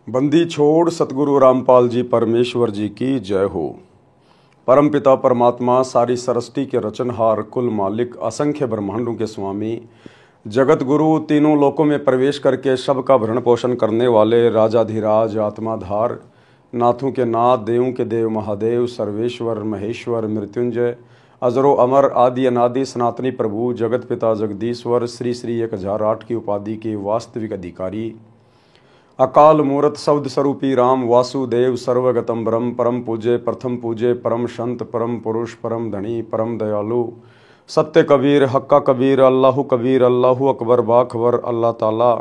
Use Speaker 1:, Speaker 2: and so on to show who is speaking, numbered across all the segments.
Speaker 1: बंदी छोड़ सतगुरु रामपाल जी परमेश्वर जी की जय हो। परमपिता परमात्मा सारी सृष्टि के रचनहार, कुल मालिक, असंख्य ब्रह्मांडों के स्वामी, जगत गुरु, तीनों लोकों में प्रवेश करके सबका भरण पोषण करने वाले राजाधिराज, आत्माधार, नाथों के नाथ, देवों के देव, महादेव, सर्वेश्वर, महेश्वर, मृत्युंजय, अजरो अमर, आदि अनादि, सनातनी प्रभु, जगत पिता जगदीश्वर, श्री श्री 1008 की उपाधि के वास्तविक अधिकारी, अकाल मूर्त शब्द स्वरूपी राम वासुदेव, सर्वगतम ब्रह्म, परम पूज्य, प्रथम पूज्य, परम संत, परम पुरुष, परम धनी, परम दयालु, सत्य कबीर, हक्का कबीर, अल्लाहु अकबर, बाखबर, अल्लाह ताला,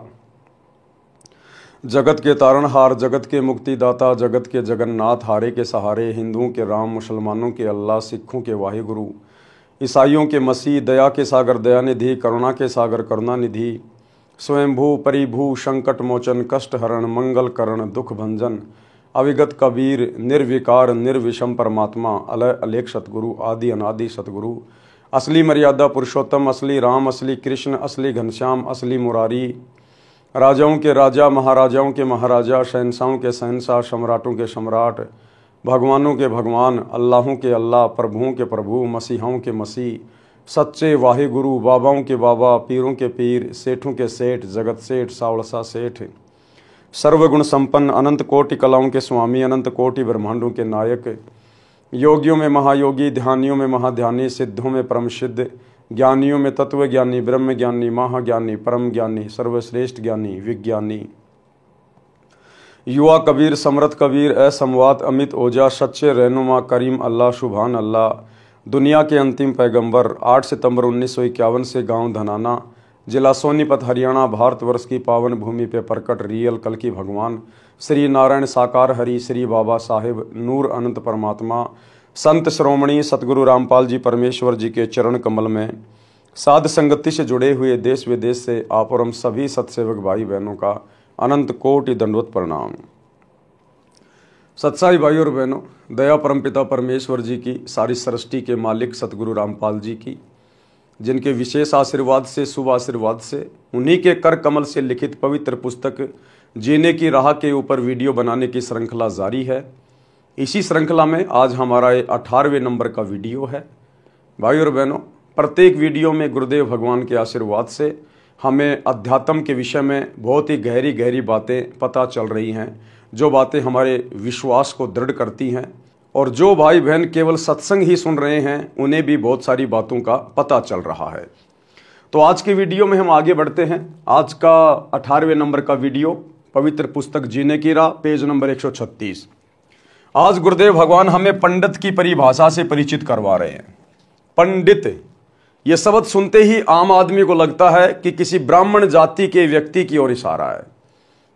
Speaker 1: जगत के तारणहार, जगत के मुक्तिदाता, जगत के जगन्नाथ, हारे के सहारे, हिंदुओं के राम, मुसलमानों के अल्लाह, सिखों के वाहिगुरु, ईसाइयों के मसीह, दया के सागर दयानिधि, करुणा के सागर करुणानिधि, स्वयंभू परिभू, संकट मोचन, कष्ट हरण, मंगल करण, दुख भंजन, अविगत कबीर, निर्विकार निर्विषम परमात्मा, अलय अलेख सतगुरु, आदि अनादि सतगुरु, असली मर्यादा पुरुषोत्तम, असली राम, असली कृष्ण, असली घनश्याम, असली मुरारी, राजाओं के राजा, महाराजाओं के महाराजा, शहंशाहों के शहंशाह, सम्राटों के सम्राट, भगवानों के भगवान, अल्लाहों के अल्लाह, प्रभुओं के प्रभु, मसीहाओं के मसीह, सच्चे वाहिगुरु, बाबाओं के बाबा, पीरों के पीर, सेठों के सेठ, जगत सेठ, सावड़सा सेठ, सर्वगुण संपन्न, अनंत कोटि कलाओं के स्वामी, अनंत कोटि ब्रह्मांडों के नायक, योगियों में महायोगी, ध्यानियों में महाध्यानी, सिद्धों में परम सिद्ध, ज्ञानियों में तत्व ज्ञानी, ब्रह्म ज्ञानी, महाज्ञानी, परम ज्ञानी, सर्वश्रेष्ठ ज्ञानी, विज्ञानी, युवा कबीर, समृत कबीर, असमवात, अमित ओजा, सच्चे रहनुमा, करीम अल्लाह, शुभान अल्लाह, दुनिया के अंतिम पैगंबर, 8 सितंबर 1951 से गांव धनाना, जिला सोनीपत, हरियाणा, भारतवर्ष की पावन भूमि पे प्रकट रियल कल की भगवान श्री नारायण साकार हरि, श्री बाबा साहेब नूर अनंत परमात्मा, संत श्रोमणी सतगुरु रामपाल जी परमेश्वर जी के चरण कमल में साध संगति से जुड़े हुए देश विदेश से आप और हम सभी सत्सेवक भाई बहनों का अनंत कोटि दंडवत प्रणाम। सत्साई भाई और बहनों, दया परमपिता परमेश्वर जी की, सारी सृष्टि के मालिक सतगुरु रामपाल जी की, जिनके विशेष आशीर्वाद से, शुभ आशीर्वाद से, उन्हीं के कर कमल से लिखित पवित्र पुस्तक जीने की राह के ऊपर वीडियो बनाने की श्रृंखला जारी है। इसी श्रृंखला में आज हमारा 18वें नंबर का वीडियो है। भाई और बहनों, प्रत्येक वीडियो में गुरुदेव भगवान के आशीर्वाद से हमें अध्यात्म के विषय में बहुत ही गहरी गहरी बातें पता चल रही हैं, जो बातें हमारे विश्वास को दृढ़ करती हैं, और जो भाई बहन केवल सत्संग ही सुन रहे हैं उन्हें भी बहुत सारी बातों का पता चल रहा है। तो आज के वीडियो में हम आगे बढ़ते हैं। आज का 18वें नंबर का वीडियो, पवित्र पुस्तक जीने की राह, पेज नंबर 136। आज गुरुदेव भगवान हमें पंडित की परिभाषा से परिचित करवा रहे हैं। पंडित, यह शब्द सुनते ही आम आदमी को लगता है कि किसी ब्राह्मण जाति के व्यक्ति की ओर इशारा है,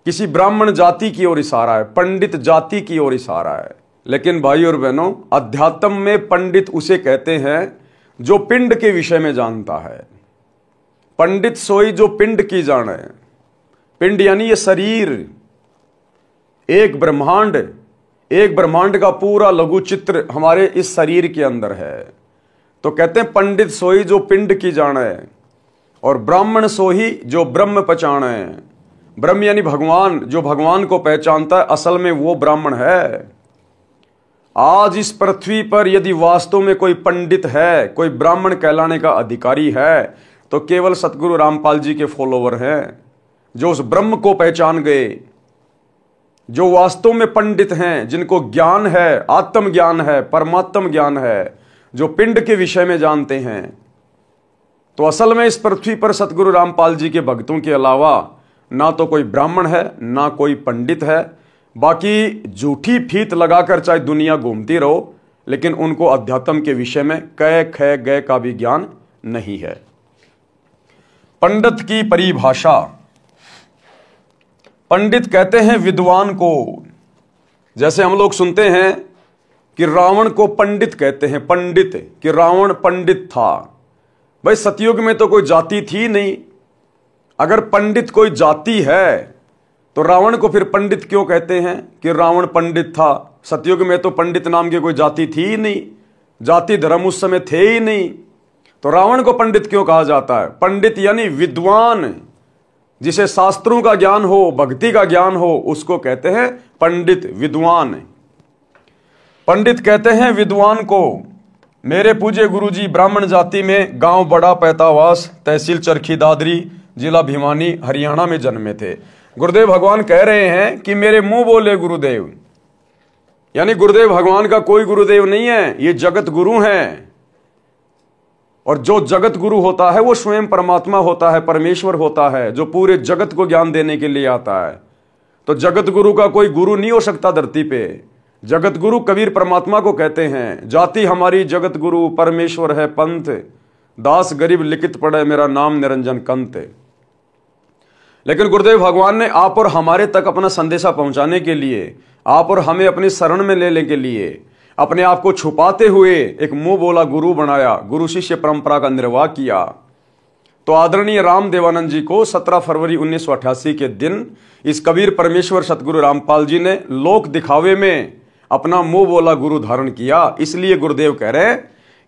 Speaker 1: किसी ब्राह्मण जाति की ओर इशारा है, पंडित जाति की ओर इशारा है। लेकिन भाई और बहनों, अध्यात्म में पंडित उसे कहते हैं जो पिंड के विषय में जानता है। पंडित सोई जो पिंड की जाने। पिंड यानी ये शरीर, एक ब्रह्मांड का पूरा लघु चित्र हमारे इस शरीर के अंदर है। तो कहते हैं पंडित सोई जो पिंड की जाने, और ब्राह्मण सोई जो ब्रह्म पहचाने। ब्रह्म यानी भगवान, जो भगवान को पहचानता है, असल में वो ब्राह्मण है। आज इस पृथ्वी पर यदि वास्तव में कोई पंडित है, कोई ब्राह्मण कहलाने का अधिकारी है, तो केवल सतगुरु रामपाल जी के फॉलोवर हैं, जो उस ब्रह्म को पहचान गए, जो वास्तव में पंडित हैं, जिनको ज्ञान है, आत्म ज्ञान है, परमात्म ज्ञान है, जो पिंड के विषय में जानते हैं। तो असल में इस पृथ्वी पर सतगुरु रामपाल जी के भक्तों के अलावा ना तो कोई ब्राह्मण है, ना कोई पंडित है। बाकी झूठी फीत लगाकर चाहे दुनिया घूमती रहो, लेकिन उनको अध्यात्म के विषय में कै ख गय का भी ज्ञान नहीं है। पंडित की परिभाषा, पंडित कहते हैं विद्वान को। जैसे हम लोग सुनते हैं कि रावण को पंडित कहते हैं, पंडित, कि रावण पंडित था। भाई सतयुग में तो कोई जाति थी नहीं। अगर पंडित कोई जाति है तो रावण को फिर पंडित क्यों कहते हैं कि रावण पंडित था? सतयुग में तो पंडित नाम की कोई जाति थी ही नहीं, जाति धर्म उस समय थे ही नहीं, तो रावण को पंडित क्यों कहा जाता है? पंडित यानी विद्वान, जिसे शास्त्रों का ज्ञान हो, भक्ति का ज्ञान हो, उसको कहते हैं पंडित, विद्वान। पंडित कहते हैं विद्वान को। मेरे पूज्य गुरुजी ब्राह्मण जाति में गांव बड़ा पैतावास, तहसील चरखी दादरी, जिला भिवानी, हरियाणा में जन्मे थे। गुरुदेव भगवान कह रहे हैं कि मेरे मुंह बोले गुरुदेव, यानी गुरुदेव भगवान का कोई गुरुदेव नहीं है, ये जगत गुरु हैं। और जो जगत गुरु होता है वो स्वयं परमात्मा होता है, परमेश्वर होता है, जो पूरे जगत को ज्ञान देने के लिए आता है। तो जगत गुरु का कोई गुरु नहीं हो सकता धरती पे। जगत गुरु कबीर परमात्मा को कहते हैं। जाति हमारी जगत गुरु, परमेश्वर है पंथ, दास गरीब लिखित पड़े, मेरा नाम निरंजन कंत। लेकिन गुरुदेव भगवान ने आप और हमारे तक अपना संदेशा पहुंचाने के लिए, आप और हमें अपनी शरण में लेने के लिए अपने आप को छुपाते हुए एक मुंह बोला गुरु बनाया, गुरु शिष्य परंपरा का निर्वाह किया। तो आदरणीय राम देवानंद जी को 17 फरवरी 1988 के दिन इस कबीर परमेश्वर सतगुरु रामपाल जी ने लोक दिखावे में अपना मुंह बोला गुरु धारण किया। इसलिए गुरुदेव कह रहे हैं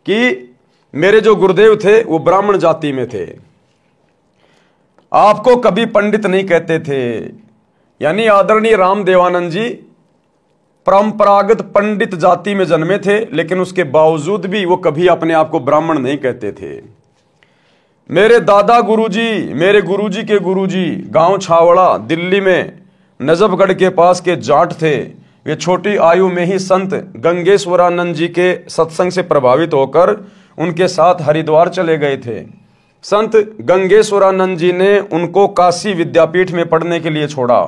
Speaker 1: कि मेरे जो गुरुदेव थे वो ब्राह्मण जाति में थे, आपको कभी पंडित नहीं कहते थे। यानी आदरणीय राम देवानंद जी परंपरागत पंडित जाति में जन्मे थे, लेकिन उसके बावजूद भी वो कभी अपने आप को ब्राह्मण नहीं कहते थे। मेरे दादा गुरुजी, मेरे गुरुजी के गुरुजी गांव छावड़ा दिल्ली में नजफगढ़ के पास के जाट थे। वे छोटी आयु में ही संत गंगेश्वरानंद जी के सत्संग से प्रभावित होकर उनके साथ हरिद्वार चले गए थे। संत गंगेश्वरानंद जी ने उनको काशी विद्यापीठ में पढ़ने के लिए छोड़ा।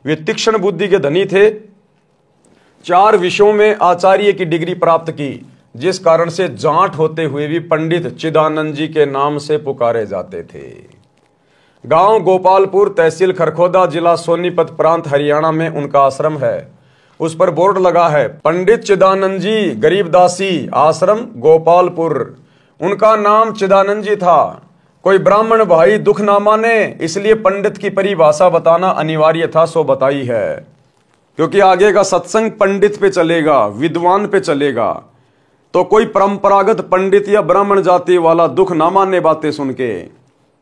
Speaker 1: वे तीक्ष्ण बुद्धि के धनी थे। 4 विषयों में आचार्य की डिग्री प्राप्त की, जिस कारण से जाट होते हुए भी पंडित चिदानंद जी के नाम से पुकारे जाते थे। गांव गोपालपुर, तहसील खरखोदा, जिला सोनीपत प्रांत, हरियाणा में उनका आश्रम है। उस पर बोर्ड लगा है, पंडित चिदानंद जी गरीबदासी आश्रम गोपालपुर। उनका नाम चिदानंद जी था। कोई ब्राह्मण भाई दुख ना माने, इसलिए पंडित की परिभाषा बताना अनिवार्य था, सो बताई है। क्योंकि आगे का सत्संग पंडित पे चलेगा, विद्वान पे चलेगा। तो कोई परंपरागत पंडित या ब्राह्मण जाति वाला दुख ना माने बातें सुन के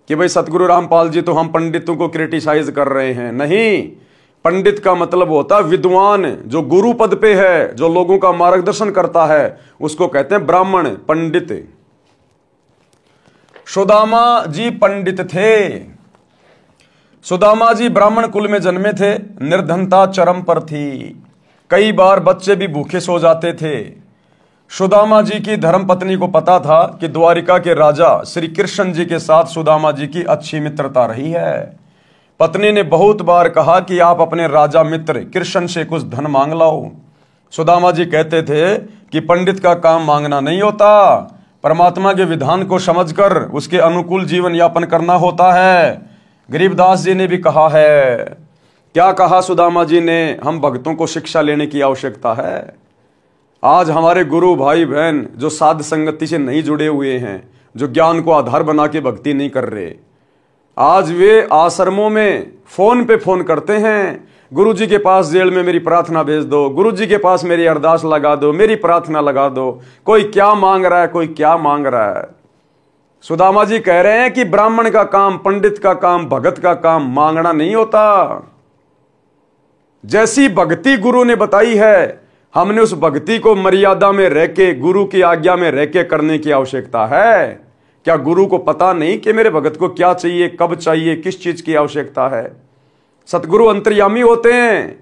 Speaker 1: कि भाई सतगुरु रामपाल जी तो हम पंडितों को क्रिटिसाइज कर रहे हैं। नहीं, पंडित का मतलब होता है विद्वान, जो गुरु पद पे है, जो लोगों का मार्गदर्शन करता है, उसको कहते हैं ब्राह्मण, पंडित। सुदामा जी पंडित थे। सुदामा जी ब्राह्मण कुल में जन्मे थे। निर्धनता चरम पर थी। कई बार बच्चे भी भूखे सो जाते थे। सुदामा जी की धर्मपत्नी को पता था कि द्वारिका के राजा श्री कृष्ण जी के साथ सुदामा जी की अच्छी मित्रता रही है। पत्नी ने बहुत बार कहा कि आप अपने राजा मित्र कृष्ण से कुछ धन मांग लाओ। सुदामा जी कहते थे कि पंडित का काम मांगना नहीं होता, परमात्मा के विधान को समझकर उसके अनुकूल जीवन यापन करना होता है। गरीबदास जी ने भी कहा है। क्या कहा सुदामा जी ने? हम भक्तों को शिक्षा लेने की आवश्यकता है। आज हमारे गुरु भाई बहन जो साध संगति से नहीं जुड़े हुए हैं, जो ज्ञान को आधार बना के भक्ति नहीं कर रहे, आज वे आश्रमों में फोन पे फोन करते हैं, गुरुजी के पास जेल में मेरी प्रार्थना भेज दो, गुरुजी के पास मेरी अरदास लगा दो, मेरी प्रार्थना लगा दो। कोई क्या मांग रहा है, कोई क्या मांग रहा है। सुदामा जी कह रहे हैं कि ब्राह्मण का काम, पंडित का काम, भगत का काम मांगना नहीं होता। जैसी भक्ति गुरु ने बताई है, हमने उस भक्ति को मर्यादा में रह के, गुरु की आज्ञा में रह के करने की आवश्यकता है। क्या गुरु को पता नहीं कि मेरे भगत को क्या चाहिए, कब चाहिए, किस चीज की आवश्यकता है? सतगुरु अंतर्यामी होते हैं।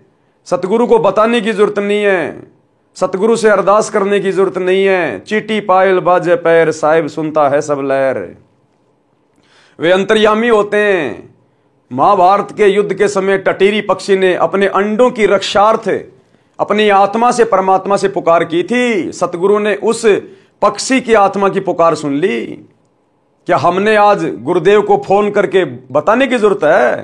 Speaker 1: सतगुरु को बताने की जरूरत नहीं है, सतगुरु से अरदास करने की जरूरत नहीं है। चीटी पायल बाजे पैर, साहिब सुनता है सब लहर। वे अंतर्यामी होते हैं। महाभारत के युद्ध के समय टटीरी पक्षी ने अपने अंडों की रक्षार्थ अपनी आत्मा से परमात्मा से पुकार की थी। सतगुरु ने उस पक्षी की आत्मा की पुकार सुन ली। क्या हमने आज गुरुदेव को फोन करके बताने की जरूरत है,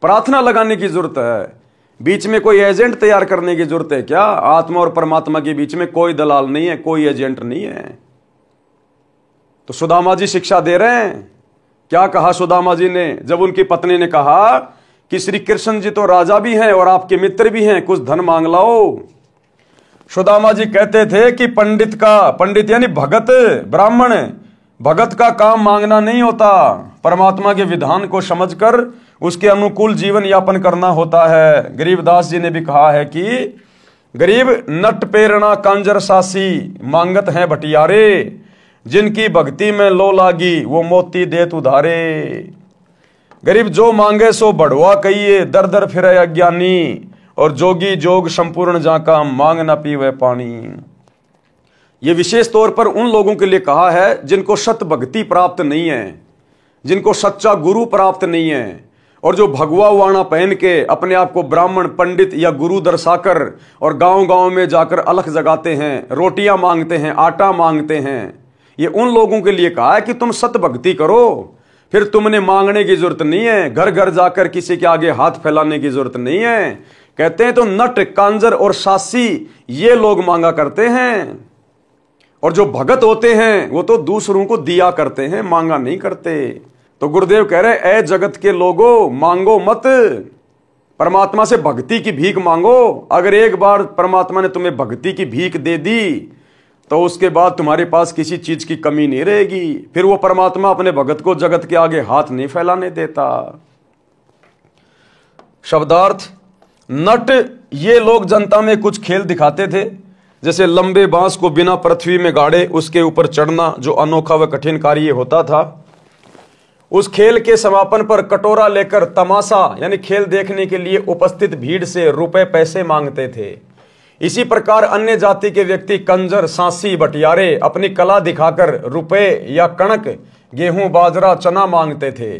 Speaker 1: प्रार्थना लगाने की जरूरत है? बीच में कोई एजेंट तैयार करने की जरूरत है क्या? आत्मा और परमात्मा के बीच में कोई दलाल नहीं है, कोई एजेंट नहीं है। तो सुदामा जी शिक्षा दे रहे हैं। क्या कहा सुदामा जी ने जब उनकी पत्नी ने कहा कि श्री कृष्ण जी तो राजा भी हैं और आपके मित्र भी हैं, कुछ धन मांग लाओ। सुदामा जी कहते थे कि पंडित यानी भगत, ब्राह्मण, भगत का काम मांगना नहीं होता। परमात्मा के विधान को समझकर उसके अनुकूल जीवन यापन करना होता है। गरीबदास जी ने भी कहा है कि गरीब नट प्रेरणा कांजर सासी मांगत हैं भटियारे, जिनकी भक्ति में लो लागी वो मोती देत उधारे। गरीब जो मांगे सो बढ़वा कहिए, दर दर फिरे अज्ञानी, और जोगी जोग संपूर्ण जाका मांग न पीवे पानी। ये विशेष तौर पर उन लोगों के लिए कहा है जिनको सत भक्ति प्राप्त नहीं है, जिनको सच्चा गुरु प्राप्त नहीं है, और जो भगवा वाणा पहन के अपने आप को ब्राह्मण पंडित या गुरु दर्शाकर और गांव गांव में जाकर अलख जगाते हैं, रोटियां मांगते हैं, आटा मांगते हैं। ये उन लोगों के लिए कहा है कि तुम सत भक्ति करो, फिर तुमने मांगने की जरूरत नहीं है, घर घर जाकर किसी के आगे हाथ फैलाने की जरूरत नहीं है। कहते हैं तो नट कांजर और सासी ये लोग मांगा करते हैं, और जो भगत होते हैं वो तो दूसरों को दिया करते हैं, मांगा नहीं करते। तो गुरुदेव कह रहे ए जगत के लोगों, मांगो मत, परमात्मा से भक्ति की भीख मांगो। अगर एक बार परमात्मा ने तुम्हें भक्ति की भीख दे दी तो उसके बाद तुम्हारे पास किसी चीज की कमी नहीं रहेगी। फिर वो परमात्मा अपने भगत को जगत के आगे हाथ नहीं फैलाने देता। शब्दार्थ, नट ये लोग जनता में कुछ खेल दिखाते थे, जैसे लंबे बांस को बिना पृथ्वी में गाड़े उसके ऊपर चढ़ना, जो अनोखा व कठिन कार्य होता था। उस खेल के समापन पर कटोरा लेकर तमाशा यानी खेल देखने के लिए उपस्थित भीड़ से रुपए पैसे मांगते थे। इसी प्रकार अन्य जाति के व्यक्ति कंजर, सांसी, बटियारे अपनी कला दिखाकर रुपए या कणक, गेहूं, बाजरा, चना मांगते थे।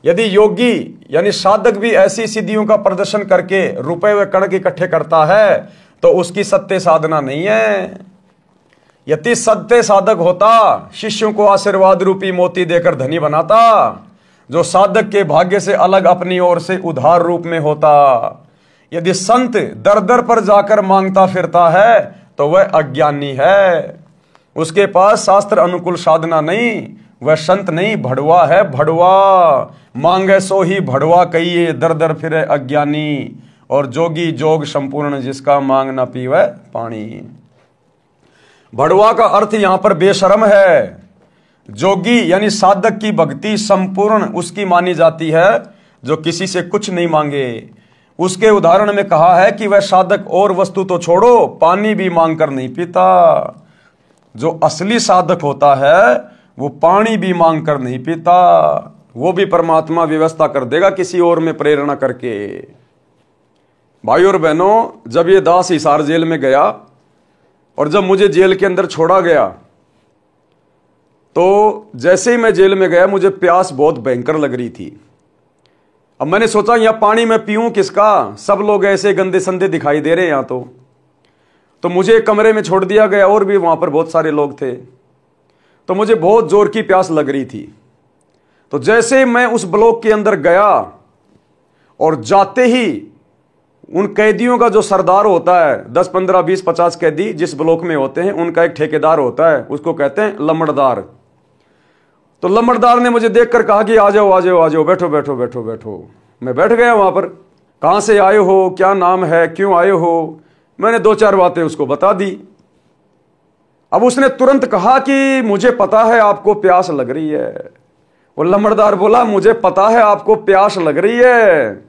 Speaker 1: यदि योगी यानी साधक भी ऐसी सिद्धियों का प्रदर्शन करके रुपए व कणक इकट्ठे करता है तो उसकी सत्य साधना नहीं है। यदि सत्य साधक होता, शिष्यों को आशीर्वाद रूपी मोती देकर धनी बनाता, जो साधक के भाग्य से अलग अपनी ओर से उधार रूप में होता। यदि संत दर दर पर जाकर मांगता फिरता है तो वह अज्ञानी है, उसके पास शास्त्र अनुकूल साधना नहीं, वह संत नहीं, भड़वा है, भड़वा। मांगे सो ही भड़वा कहिए, दर दर फिरे अज्ञानी, और जोगी जोग संपूर्ण जिसका मांग न पीवे पानी। भड़वा का अर्थ यहां पर बेशर्म है। जोगी यानी साधक की भक्ति संपूर्ण उसकी मानी जाती है जो किसी से कुछ नहीं मांगे। उसके उदाहरण में कहा है कि वह साधक और वस्तु तो छोड़ो, पानी भी मांगकर नहीं पीता। जो असली साधक होता है वो पानी भी मांगकर नहीं पीता, वो भी परमात्मा व्यवस्था कर देगा किसी और में प्रेरणा करके। भाई और बहनों, जब ये दास हिसार जेल में गया और जब मुझे जेल के अंदर छोड़ा गया, तो जैसे ही मैं जेल में गया मुझे प्यास बहुत भयंकर लग रही थी। अब मैंने सोचा यहां पानी मैं पीऊं किसका, सब लोग ऐसे गंदे संदे दिखाई दे रहे हैं यहां तो मुझे एक कमरे में छोड़ दिया गया, और भी वहां पर बहुत सारे लोग थे। तो मुझे बहुत जोर की प्यास लग रही थी। तो जैसे मैं उस ब्लॉक के अंदर गया और जाते ही उन कैदियों का जो सरदार होता है, 10, 15, 20, 50 कैदी जिस ब्लॉक में होते हैं, उनका एक ठेकेदार होता है, उसको कहते हैं लम्बड़दार। तो लम्बड़दार ने मुझे देखकर कहा कि आ जाओ आ जाओ आ जाओ, बैठो बैठो बैठो बैठो। मैं बैठ गया वहां पर। कहां से आए हो, क्या नाम है, क्यों आए हो, मैंने 2-4 बातें उसको बता दी। अब उसने तुरंत कहा कि मुझे पता है आपको प्यास लग रही है। वो लम्बड़दार बोला मुझे पता है आपको प्यास लग रही है।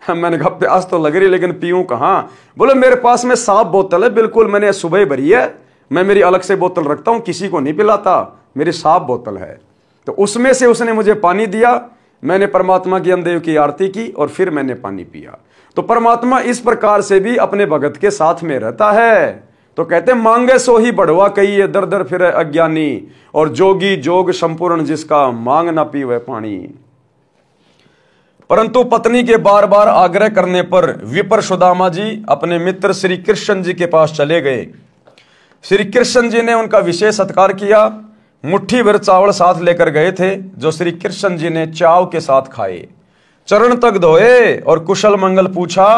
Speaker 1: मैंने कहा प्यास तो लग रही है लेकिन पीऊं कहां। बोले मेरे पास में साफ बोतल है, बिल्कुल मैंने सुबह भरी है, मैं मेरी अलग से बोतल रखता हूं, किसी को नहीं पिलाता, मेरी साफ बोतल है। तो उसमें से उसने मुझे पानी दिया, मैंने परमात्मा की अंदेव की आरती की और फिर मैंने पानी पिया। तो परमात्मा इस प्रकार से भी अपने भगत के साथ में रहता है। तो कहते मांगे सो ही बढ़वा कहिए, दर दर फिरे अज्ञानी, और जोगी जोग संपूर्ण जिसका मांग ना पीवे पानी। परंतु पत्नी के बार बार आग्रह करने पर विपर सुदामा जी अपने मित्र श्री कृष्ण जी के पास चले गए। श्री कृष्ण जी ने उनका विशेष सत्कार किया। मुट्ठी भर चावल साथ लेकर गए थे जो श्री कृष्ण जी ने चाव के साथ खाए। चरण तक धोए और कुशल मंगल पूछा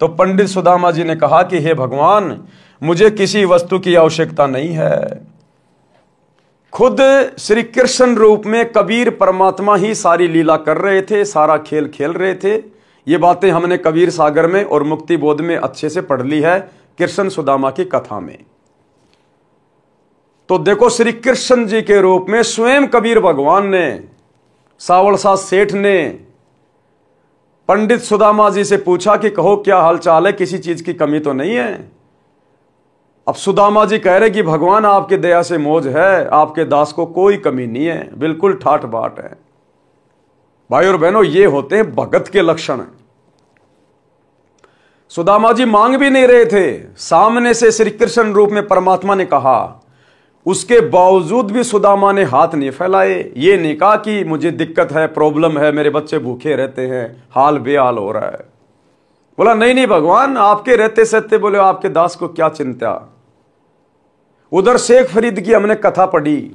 Speaker 1: तो पंडित सुदामा जी ने कहा कि हे भगवान, मुझे किसी वस्तु की आवश्यकता नहीं है। खुद श्री कृष्ण रूप में कबीर परमात्मा ही सारी लीला कर रहे थे, सारा खेल खेल रहे थे। ये बातें हमने कबीर सागर में और मुक्ति बोध में अच्छे से पढ़ ली है, कृष्ण सुदामा की कथा में। तो देखो श्री कृष्ण जी के रूप में स्वयं कबीर भगवान ने, सावलसा सेठ ने, पंडित सुदामा जी से पूछा कि कहो क्या हाल चाल है, किसी चीज की कमी तो नहीं है। अब सुदामा जी कह रहे कि भगवान आपके दया से मौज है, आपके दास को कोई कमी नहीं है, बिल्कुल ठाठ बाट है। भाई और बहनों, ये होते हैं भगत के लक्षण। सुदामा जी मांग भी नहीं रहे थे, सामने से श्री कृष्ण रूप में परमात्मा ने कहा, उसके बावजूद भी सुदामा ने हाथ नहीं फैलाए। ये नहीं कहा कि मुझे दिक्कत है, प्रॉब्लम है, मेरे बच्चे भूखे रहते हैं, हाल बेहाल हो रहा है। बोला नहीं नहीं भगवान, आपके रहते सहते बोले आपके दास को क्या चिंता। उधर शेख फरीद की हमने कथा पढ़ी,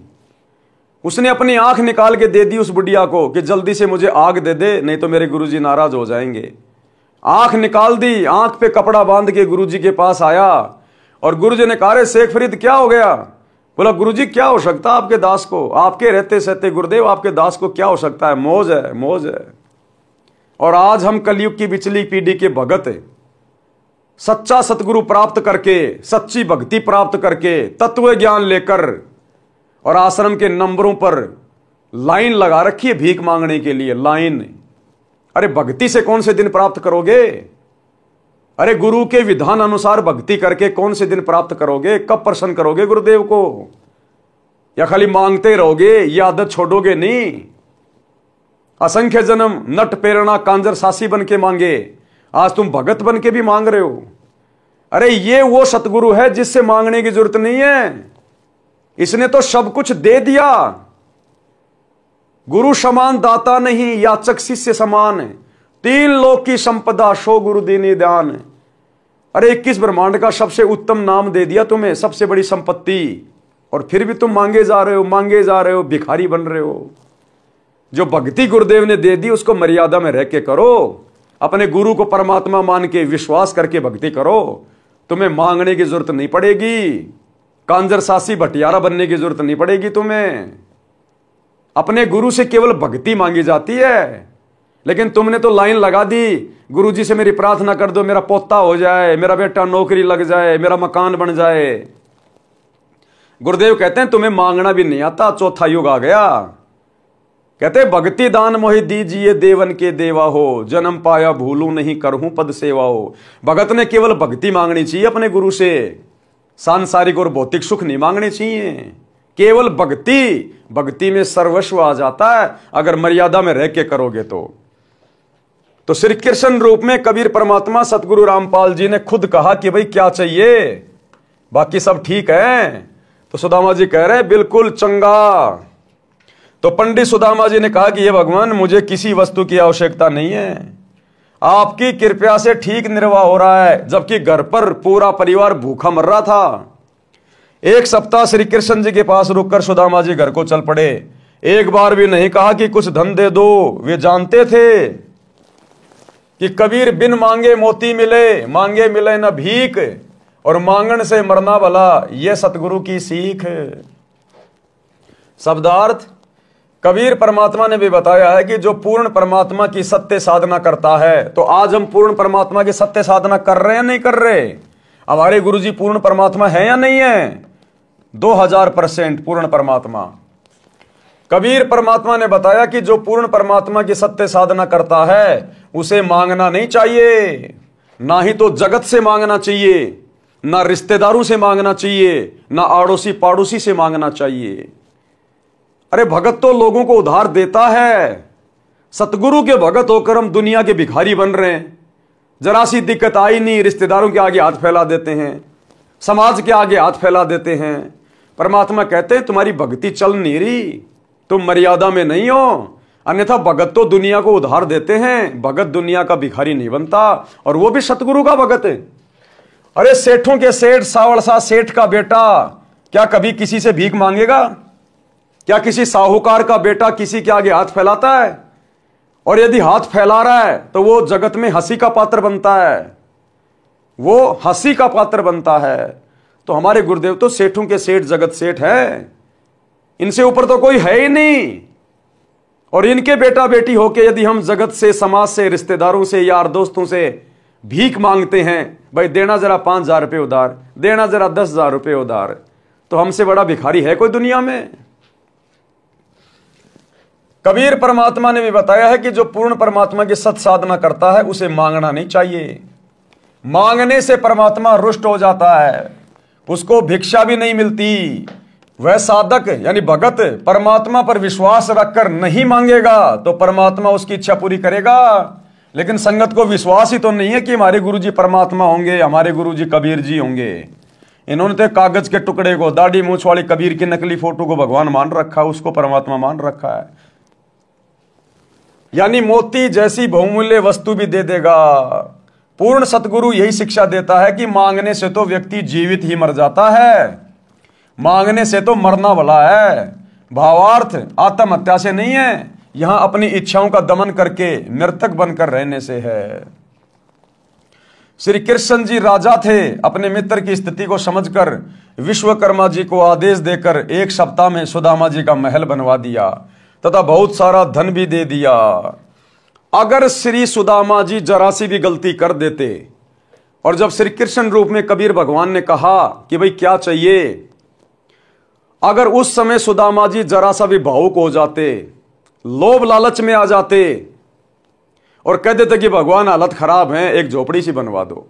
Speaker 1: उसने अपनी आंख निकाल के दे दी उस बुढ़िया को कि जल्दी से मुझे आग दे दे, नहीं तो मेरे गुरुजी नाराज हो जाएंगे। आंख निकाल दी, आंख पे कपड़ा बांध के गुरुजी के पास आया और गुरुजी ने कहा, शेख फरीद क्या हो गया। बोला गुरुजी क्या हो सकता आपके दास को, आपके रहते सहते गुरुदेव आपके दास को क्या हो सकता है, मौज है मौज है। और आज हम कलयुग की पिछली पीढ़ी के भगत है, सच्चा सतगुरु प्राप्त करके, सच्ची भक्ति प्राप्त करके, तत्व ज्ञान लेकर और आश्रम के नंबरों पर लाइन लगा रखी है भीख मांगने के लिए, लाइन। अरे भक्ति से कौन से दिन प्राप्त करोगे। अरे गुरु के विधान अनुसार भक्ति करके कौन से दिन प्राप्त करोगे, कब प्रसन्न करोगे गुरुदेव को। या खाली मांगते रहोगे, ये आदत छोड़ोगे नहीं। असंख्य जन्म नट प्रेरणा कांजर सासी बन के मांगे, आज तुम भगत बन के भी मांग रहे हो। अरे ये वो सतगुरु है जिससे मांगने की जरूरत नहीं है, इसने तो सब कुछ दे दिया। गुरु समान दाता नहीं, याचक शिष्य समान है, 3 लोक की संपदा सो गुरु दीनी दान। अरे 21 ब्रह्मांड का सबसे उत्तम नाम दे दिया तुम्हें, सबसे बड़ी संपत्ति, और फिर भी तुम मांगे जा रहे हो, मांगे जा रहे हो, भिखारी बन रहे हो। जो भक्ति गुरुदेव ने दे दी उसको मर्यादा में रह के करो, अपने गुरु को परमात्मा मान के विश्वास करके भक्ति करो, तुम्हें मांगने की जरूरत नहीं पड़ेगी, कांजर सासी भटियारा बनने की जरूरत नहीं पड़ेगी तुम्हें। अपने गुरु से केवल भक्ति मांगी जाती है। लेकिन तुमने तो लाइन लगा दी, गुरुजी से मेरी प्रार्थना कर दो, मेरा पोता हो जाए, मेरा बेटा नौकरी लग जाए, मेरा मकान बन जाए। गुरुदेव कहते हैं तुम्हें मांगना भी नहीं आता, चौथा युग आ गया। कहते भक्ति दान मोहि दीजिए देवन के देवा हो, जन्म पाया भूलू नहीं करहूं पद सेवा हो। भगत ने केवल भक्ति मांगनी चाहिए अपने गुरु से, सांसारिक और भौतिक सुख नहीं मांगने चाहिए, केवल भक्ति। भक्ति में सर्वस्व आ जाता है अगर मर्यादा में रह के करोगे तो श्री कृष्ण रूप में कबीर परमात्मा सतगुरु रामपाल जी ने खुद कहा कि भाई क्या चाहिए, बाकी सब ठीक है। तो सुदामा जी कह रहे बिल्कुल चंगा। तो पंडित सुदामा जी ने कहा कि ये भगवान मुझे किसी वस्तु की आवश्यकता नहीं है, आपकी कृपया से ठीक निर्वाह हो रहा है, जबकि घर पर पूरा परिवार भूखा मर रहा था। 1 सप्ताह श्री कृष्ण जी के पास रुककर सुदामा जी घर को चल पड़े। एक बार भी नहीं कहा कि कुछ धन दे दो, वे जानते थे कि कबीर बिन मांगे मोती मिले, मांगे मिले न भीख, और मांगन से मरना भला, यह सतगुरु की सीख। शब्दार्थ कबीर परमात्मा ने भी बताया है कि जो पूर्ण परमात्मा की सत्य साधना करता है, तो आज हम पूर्ण परमात्मा की सत्य साधना कर रहे हैं नहीं कर रहे। हमारे गुरुजी पूर्ण परमात्मा है या नहीं है, 2000% पूर्ण परमात्मा। कबीर परमात्मा ने बताया कि जो पूर्ण परमात्मा की सत्य साधना करता है उसे मांगना नहीं चाहिए, ना ही तो जगत से मांगना चाहिए, ना रिश्तेदारों से मांगना चाहिए, ना आड़ोसी पाड़ोसी से मांगना चाहिए। अरे भगत तो लोगों को उधार देता है, सतगुरु के भगत होकर हम दुनिया के भिखारी बन रहे हैं। जरा सी दिक्कत आई नहीं, रिश्तेदारों के आगे हाथ फैला देते हैं, समाज के आगे हाथ फैला देते हैं। परमात्मा कहते हैं तुम्हारी भक्ति चल नहीं रही, तुम मर्यादा में नहीं हो, अन्यथा भगत तो दुनिया को उधार देते हैं, भगत दुनिया का भिखारी नहीं बनता, और वो भी सतगुरु का भगत है। अरे सेठों के सेठ सावड़ सा सेठ का बेटा क्या कभी किसी से भीख मांगेगा? क्या किसी साहूकार का बेटा किसी के आगे हाथ फैलाता है? और यदि हाथ फैला रहा है तो वो जगत में हंसी का पात्र बनता है, वो हंसी का पात्र बनता है। तो हमारे गुरुदेव तो सेठों के सेठ जगत सेठ है, इनसे ऊपर तो कोई है ही नहीं। और इनके बेटा बेटी होके यदि हम जगत से, समाज से, रिश्तेदारों से, यार दोस्तों से भीख मांगते हैं, भाई देना जरा 5000 रुपये उधार, देना जरा 10,000 रुपये उधार, तो हमसे बड़ा भिखारी है कोई दुनिया में? कबीर परमात्मा ने भी बताया है कि जो पूर्ण परमात्मा की सत साधना करता है उसे मांगना नहीं चाहिए। मांगने से परमात्मा रुष्ट हो जाता है, उसको भिक्षा भी नहीं मिलती। वह साधक यानी भगत परमात्मा पर विश्वास रखकर नहीं मांगेगा तो परमात्मा उसकी इच्छा पूरी करेगा। लेकिन संगत को विश्वास ही तो नहीं है कि हमारे गुरुजी परमात्मा होंगे, हमारे गुरुजी कबीर जी होंगे। इन्होंने तो कागज के टुकड़े को, दाढ़ी मूछ वाली कबीर की नकली फोटो को भगवान मान रखा है, उसको परमात्मा मान रखा है। यानी मोती जैसी बहुमूल्य वस्तु भी दे देगा। पूर्ण सतगुरु यही शिक्षा देता है कि मांगने से तो व्यक्ति जीवित ही मर जाता है, मांगने से तो मरना भला है। भावार्थ आत्महत्या से नहीं है, यहां अपनी इच्छाओं का दमन करके मृतक बनकर रहने से है। श्री कृष्ण जी राजा थे, अपने मित्र की स्थिति को समझकर विश्वकर्मा जी को आदेश देकर एक सप्ताह में सुदामा जी का महल बनवा दिया तथा बहुत सारा धन भी दे दिया। अगर श्री सुदामा जी जरा सी भी गलती कर देते और जब श्री कृष्ण रूप में कबीर भगवान ने कहा कि भाई क्या चाहिए, अगर उस समय सुदामा जी जरा सा भी भावुक हो जाते, लोभ लालच में आ जाते और कह देते कि भगवान हालत खराब है, एक झोपड़ी सी बनवा दो,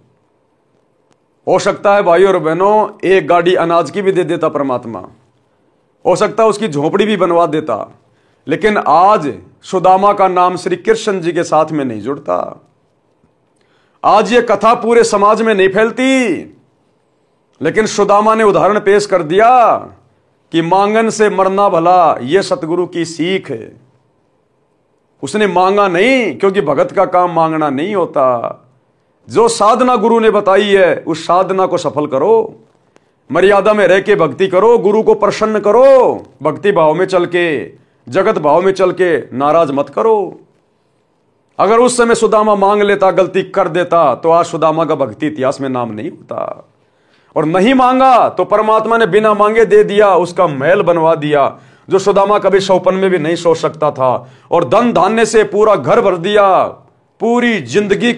Speaker 1: हो सकता है भाई और बहनों एक गाड़ी अनाज की भी दे देता परमात्मा, हो सकता है उसकी झोपड़ी भी बनवा देता। लेकिन आज सुदामा का नाम श्री कृष्ण जी के साथ में नहीं जुड़ता, आज ये कथा पूरे समाज में नहीं फैलती। लेकिन सुदामा ने उदाहरण पेश कर दिया कि मांगन से मरना भला, यह सतगुरु की सीख है। उसने मांगा नहीं, क्योंकि भगत का काम मांगना नहीं होता। जो साधना गुरु ने बताई है उस साधना को सफल करो, मर्यादा में रह के भक्ति करो, गुरु को प्रसन्न करो, भक्ति भाव में चल के, जगत भाव में चल के, नाराज मत करो। अगर उस समय सुदामा मांग लेता, गलती कर देता, तो आज सुदामा का भक्ति इतिहास में नाम नहीं होता। और नहीं मांगा तो परमात्मा ने बिना मांगे दे दिया, उसका महल बनवा दिया जो सुदामा कभी सौपन में भी नहीं सोच सकता था, और धन धान्य से पूरा घर भर दिया, पूरी जिंदगी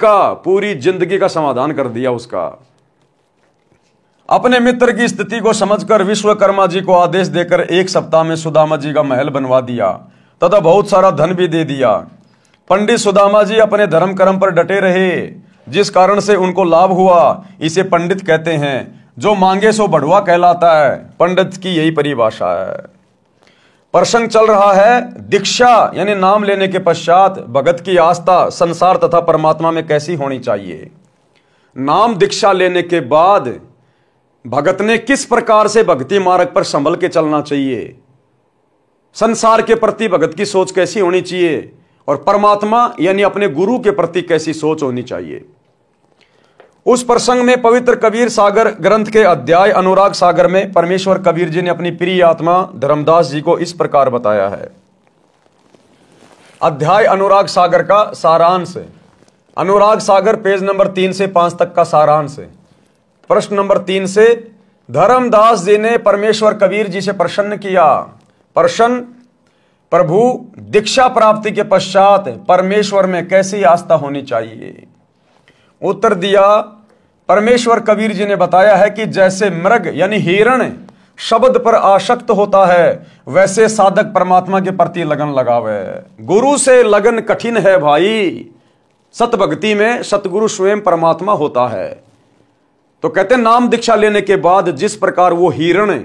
Speaker 1: का समाधान कर दिया उसका। अपने मित्र की स्थिति को समझकर विश्वकर्मा जी को आदेश देकर एक सप्ताह में सुदामा जी का महल बनवा दिया तथा बहुत सारा धन भी दे दिया। पंडित सुदामा जी अपने धर्म कर्म पर डटे रहे, जिस कारण से उनको लाभ हुआ। इसे पंडित कहते हैं, जो मांगे सो बढ़वा कहलाता है। पंडित की यही परिभाषा है। प्रसंग चल रहा है दीक्षा यानी नाम लेने के पश्चात भगत की आस्था संसार तथा परमात्मा में कैसी होनी चाहिए। नाम दीक्षा लेने के बाद भगत ने किस प्रकार से भक्ति मार्ग पर संभल के चलना चाहिए, संसार के प्रति भगत की सोच कैसी होनी चाहिए, और परमात्मा यानी अपने गुरु के प्रति कैसी सोच होनी चाहिए। उस प्रसंग में पवित्र कबीर सागर ग्रंथ के अध्याय अनुराग सागर में परमेश्वर कबीर जी ने अपनी प्रिय आत्मा धर्मदास जी को इस प्रकार बताया है। अध्याय अनुराग सागर का सारांश, अनुराग सागर पेज नंबर 3 से 5 तक का सारांश। प्रश्न नंबर 3 से, धर्मदास जी ने परमेश्वर कबीर जी से प्रश्न किया। प्रश्न, प्रभु दीक्षा प्राप्ति के पश्चात परमेश्वर में कैसी आस्था होनी चाहिए। उत्तर दिया, परमेश्वर कबीर जी ने बताया है कि जैसे मृग यानी हिरण शब्द पर आसक्त होता है, वैसे साधक परमात्मा के प्रति लगन लगावे। गुरु से लगन कठिन है भाई, सत भक्ति में सतगुरु स्वयं परमात्मा होता है। तो कहते हैं नाम दीक्षा लेने के बाद जिस प्रकार वो हिरण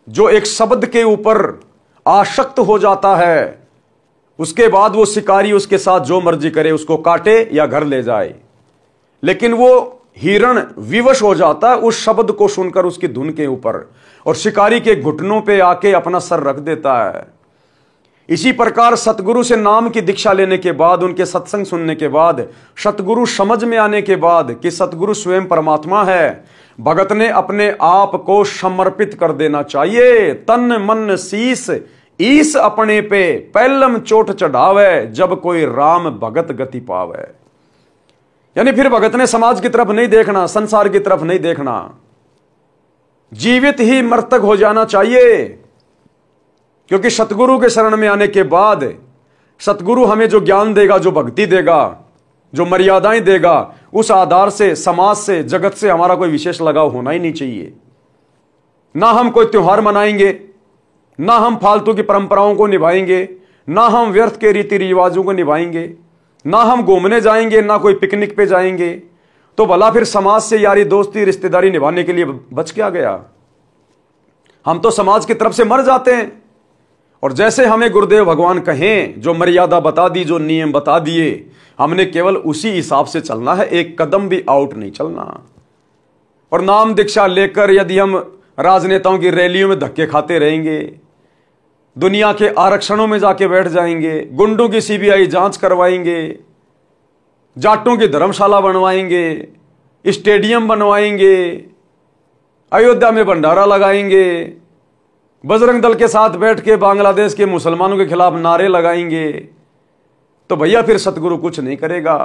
Speaker 1: जो एक शब्द के ऊपर आसक्त हो जाता है, उसके बाद वो शिकारी उसके साथ जो मर्जी करे, उसको काटे या घर ले जाए, लेकिन वो हिरण विवश हो जाता है उस शब्द को सुनकर उसकी धुन के ऊपर, और शिकारी के घुटनों पे आके अपना सर रख देता है। इसी प्रकार सतगुरु से नाम की दीक्षा लेने के बाद, उनके सत्संग सुनने के बाद, सतगुरु समझ में आने के बाद कि सतगुरु स्वयं परमात्मा है, भगत ने अपने आप को समर्पित कर देना चाहिए। तन मन शीस ईस अपने पे, पहलम चोट चढ़ावे, जब कोई राम भगत गति पावे। यानी फिर भगत ने समाज की तरफ नहीं देखना, संसार की तरफ नहीं देखना, जीवित ही मृतक हो जाना चाहिए। क्योंकि सतगुरु के शरण में आने के बाद सतगुरु हमें जो ज्ञान देगा, जो भक्ति देगा, जो मर्यादाएं देगा, उस आधार से समाज से, जगत से हमारा कोई विशेष लगाव होना ही नहीं चाहिए। ना हम कोई त्योहार मनाएंगे, ना हम फालतू की परंपराओं को निभाएंगे, ना हम व्यर्थ के रीति रिवाजों को निभाएंगे, ना हम घूमने जाएंगे, ना कोई पिकनिक पे जाएंगे, तो भला फिर समाज से यारी दोस्ती रिश्तेदारी निभाने के लिए बच क्या गया? हम तो समाज की तरफ से मर जाते हैं। और जैसे हमें गुरुदेव भगवान कहें, जो मर्यादा बता दी, जो नियम बता दिए, हमने केवल उसी हिसाब से चलना है, एक कदम भी आउट नहीं चलना। और नाम दीक्षा लेकर यदि हम राजनेताओं की रैलियों में धक्के खाते रहेंगे, दुनिया के आरक्षणों में जाके बैठ जाएंगे, गुंडों की सीबीआई जांच करवाएंगे, जाटों की धर्मशाला बनवाएंगे, स्टेडियम बनवाएंगे, अयोध्या में भंडारा लगाएंगे, बजरंग दल के साथ बैठ के बांग्लादेश के मुसलमानों के खिलाफ नारे लगाएंगे, तो भैया फिर सतगुरु कुछ नहीं करेगा।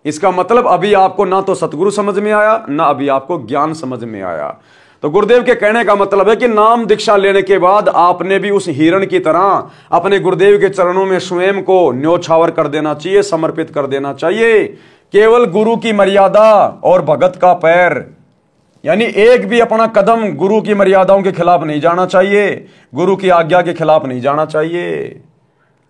Speaker 1: इसका मतलब अभी आपको ना तो सतगुरु समझ में आया, ना अभी आपको ज्ञान समझ में आया। तो गुरुदेव के कहने का मतलब है कि नाम दीक्षा लेने के बाद आपने भी उस हिरण की तरह अपने गुरुदेव के चरणों में स्वयं को न्योछावर कर देना चाहिए, समर्पित कर देना चाहिए। केवल गुरु की मर्यादा और भगत का पैर, यानी एक भी अपना कदम गुरु की मर्यादाओं के खिलाफ नहीं जाना चाहिए, गुरु की आज्ञा के खिलाफ नहीं जाना चाहिए,